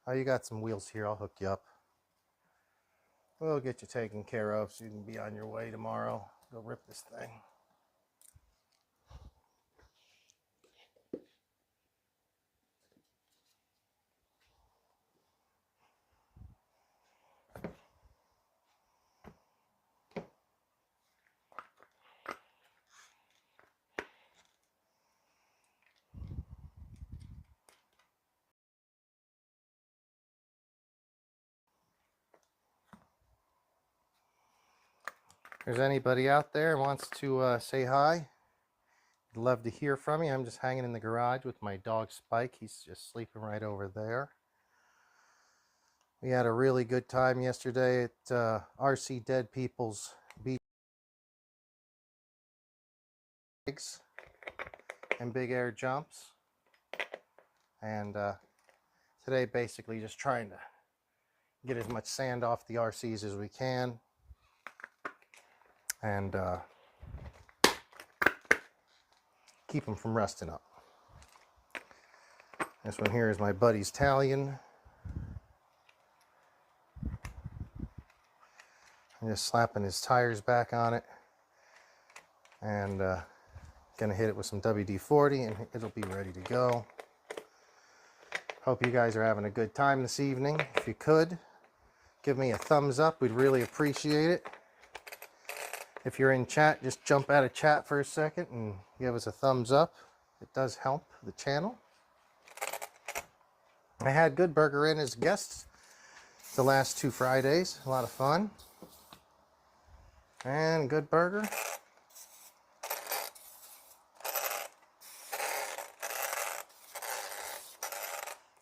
Oh, you got some wheels here. I'll hook you up. We'll get you taken care of so you can be on your way tomorrow. Go rip this thing. If there's anybody out there who wants to say hi, I'd love to hear from you. I'm just hanging in the garage with my dog Spike. He's just sleeping right over there. We had a really good time yesterday at RC Dead People's Beach and big air jumps. And today basically just trying to get as much sand off the RCs as we can. And keep them from rusting up. This one here is my buddy's Talion. I'm just slapping his tires back on it. And gonna hit it with some WD-40 and it'll be ready to go. Hope you guys are having a good time this evening. If you could, give me a thumbs up. We'd really appreciate it. If you're in chat, just jump out of chat for a second and give us a thumbs up. It does help the channel. I had Good Burger in as guests the last 2 Fridays. A lot of fun. And Good Burger.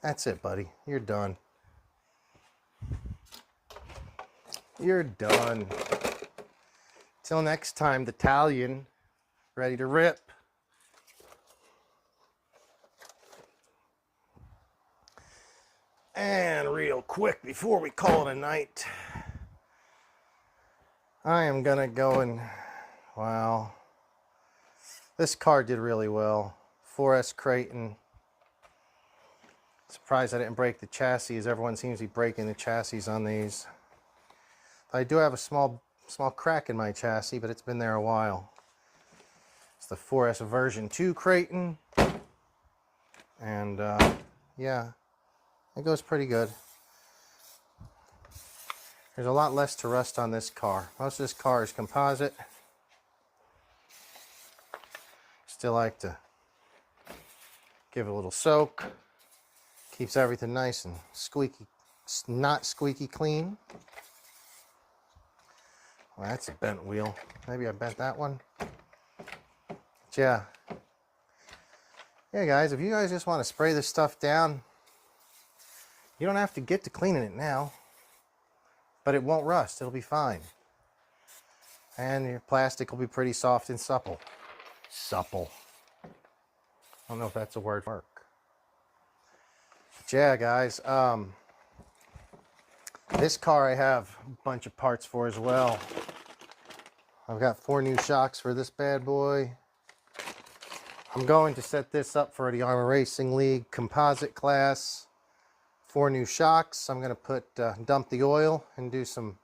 That's it, buddy. You're done. You're done. Till next time, the Talion, ready to rip. And real quick, before we call it a night, I am gonna go and, wow, this car did really well. 4S KRaton. Surprised I didn't break the chassis, as everyone seems to be breaking the chassis on these. I do have a small crack in my chassis, but it's been there a while. It's the 4S version 2 KRaton. And yeah, it goes pretty good. There's a lot less to rust on this car. Most of this car is composite. Still like to give it a little soak. Keeps everything nice and squeaky, not squeaky clean. Well, that's a bent wheel. Maybe I bent that one. But yeah. Yeah, guys, if you guys just want to spray this stuff down, you don't have to get to cleaning it now. But it won't rust. It'll be fine. And your plastic will be pretty soft and supple. Supple. I don't know if that's a word for work. But yeah, guys. This car I have a bunch of parts for as well. I've got 4 new shocks for this bad boy. I'm going to set this up for the Arrma Racing League composite class. 4 new shocks. I'm going to put dump the oil and do some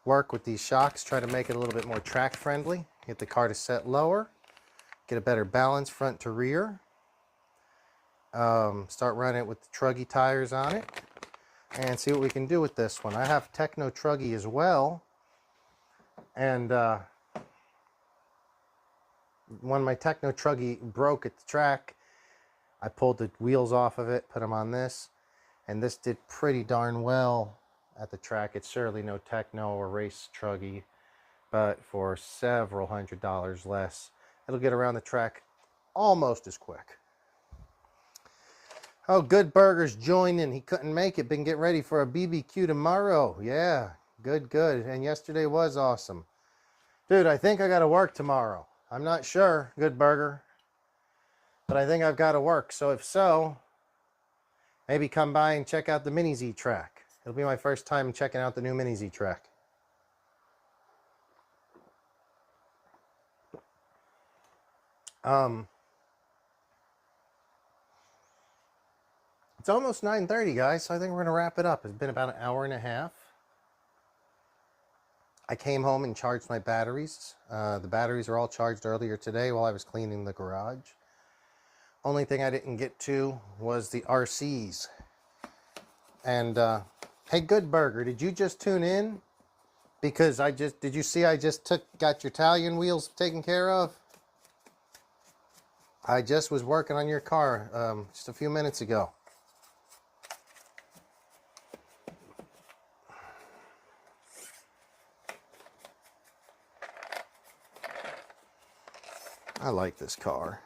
work with these shocks. Try to make it a little bit more track friendly. Get the car to set lower. Get a better balance front to rear. Start running it with the Truggy tires on it. And see what we can do with this one. I have Techno Truggy as well. And when my Techno Truggy broke at the track, I pulled the wheels off of it, put them on this. And this did pretty darn well at the track. It's surely no Techno or Race Truggy, but for several $100s less, it'll get around the track almost as quick. Oh, Good Burger's joining. He couldn't make it. Been getting ready for a BBQ tomorrow. Yeah, good. And yesterday was awesome. Dude, I think I got to work tomorrow. I'm not sure, Good Burger, but I think I've got to work. So if so, maybe come by and check out the Mini Z track. It'll be my first time checking out the new Mini Z track. It's almost 9:30, guys, so I think we're going to wrap it up. It's been about an hour and a half. I came home and charged my batteries. The batteries are all charged earlier today while I was cleaning the garage. Only thing I didn't get to was the RCs. And, hey, Good Burger, did you just tune in? Because did you see I just got your Talion wheels taken care of? I just was working on your car just a few minutes ago. I like this car.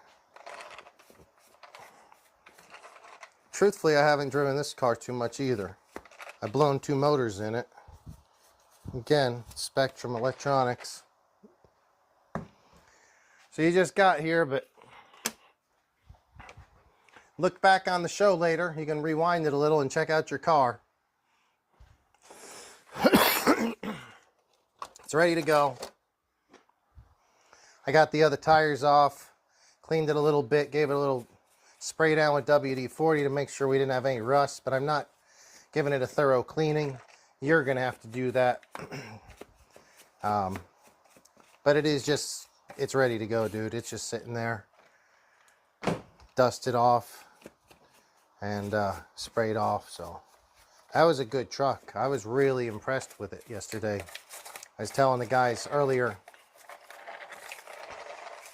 Truthfully, I haven't driven this car too much either. I've blown 2 motors in it. Again, Spectrum Electronics. So you just got here, but look back on the show later. You can rewind it a little and check out your car. It's ready to go. I got the other tires off, cleaned it a little bit, gave it a little spray down with WD-40 to make sure we didn't have any rust, but I'm not giving it a thorough cleaning. You're going to have to do that. But it is just, it's ready to go, dude. It's just sitting there, dusted off and sprayed off. So that was a good truck. I was really impressed with it yesterday. I was telling the guys earlier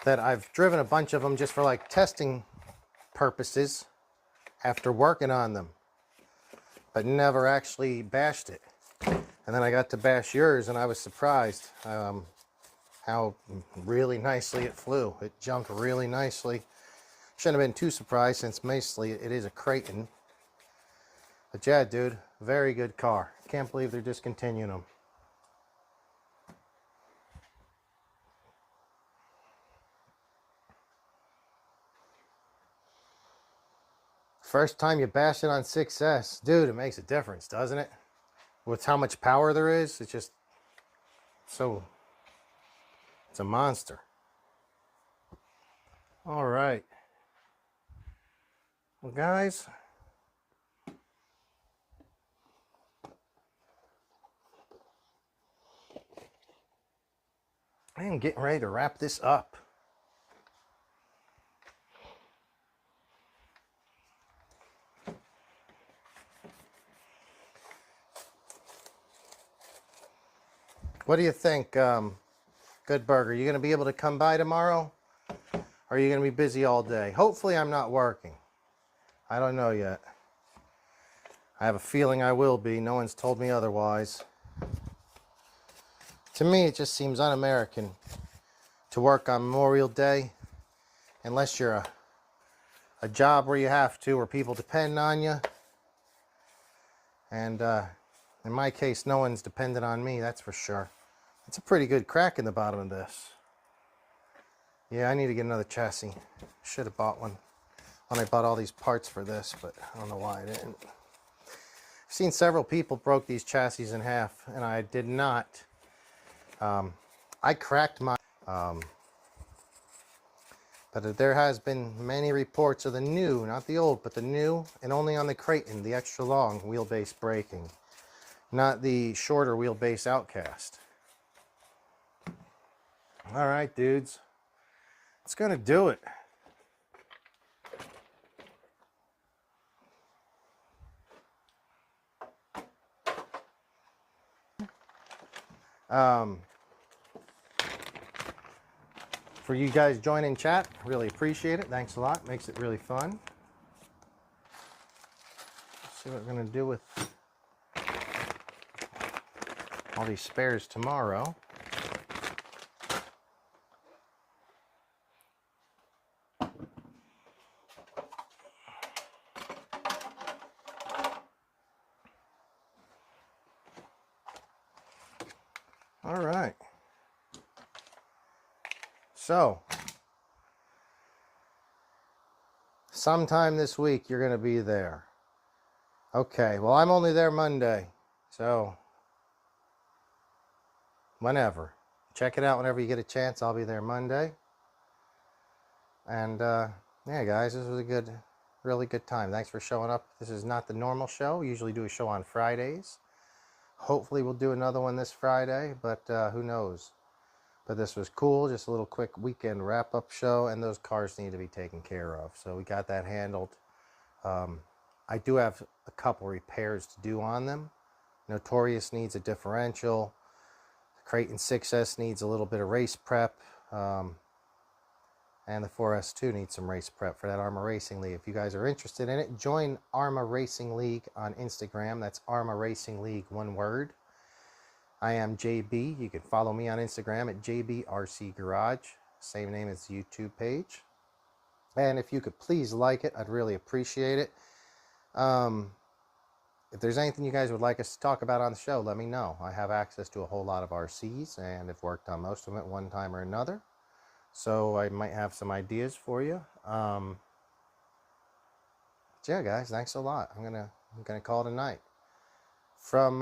that I've driven a bunch of them just for like testing purposes after working on them, but never actually bashed it. And then I got to bash yours and I was surprised how really nicely it flew. It jumped really nicely. Shouldn't have been too surprised since mostly it is a KRaton. But yeah, dude, very good car. Can't believe they're discontinuing them. First time you bash it on 6S, dude, it makes a difference, doesn't it? With how much power there is, it's just so, it's a monster. All right. Well, guys, I am getting ready to wrap this up. What do you think, Good Burger? You going to be able to come by tomorrow? Or are you going to be busy all day? Hopefully I'm not working. I don't know yet. I have a feeling I will be. No one's told me otherwise. To me, it just seems un-American to work on Memorial Day unless you're a job where you have to, where people depend on you. And in my case, no one's dependent on me, that's for sure. It's a pretty good crack in the bottom of this. Yeah, I need to get another chassis. Should have bought one when I bought all these parts for this, but I don't know why I didn't. I've seen several people broke these chassis in half, and I did not. I cracked my... but there has been many reports of the new, not the old, but the new, and only on the KRaton, the extra long wheelbase braking. Not the shorter wheelbase Outcast. All right, dudes. It's going to do it. For you guys joining chat, really appreciate it. Thanks a lot. Makes it really fun. Let's see what we're going to do with all these spares tomorrow. All right. So, sometime this week you're going to be there. Okay, well, I'm only there Monday, so whenever. Check it out whenever you get a chance. I'll be there Monday. And yeah, guys, this was a Really good time. Thanks for showing up. This is not the normal show. We usually do a show on Fridays. Hopefully we'll do another one this Friday, but who knows. But this was cool. Just a little quick weekend wrap-up show, and those cars need to be taken care of. So we got that handled. I do have a couple repairs to do on them. Notorious needs a differential. KRaton 6S needs a little bit of race prep. And the 4S2 needs some race prep for that Arrma Racing League. If you guys are interested in it, join Arrma Racing League on Instagram. That's Arrma Racing League, one word. I am JB. You can follow me on Instagram at JBRC Garage. Same name as the YouTube page. And if you could please like it, I'd really appreciate it. If there's anything you guys would like us to talk about on the show, let me know. I have access to a whole lot of RCs and have worked on most of them at one time or another. So I might have some ideas for you. Yeah, guys, thanks a lot. I'm gonna call it a night. From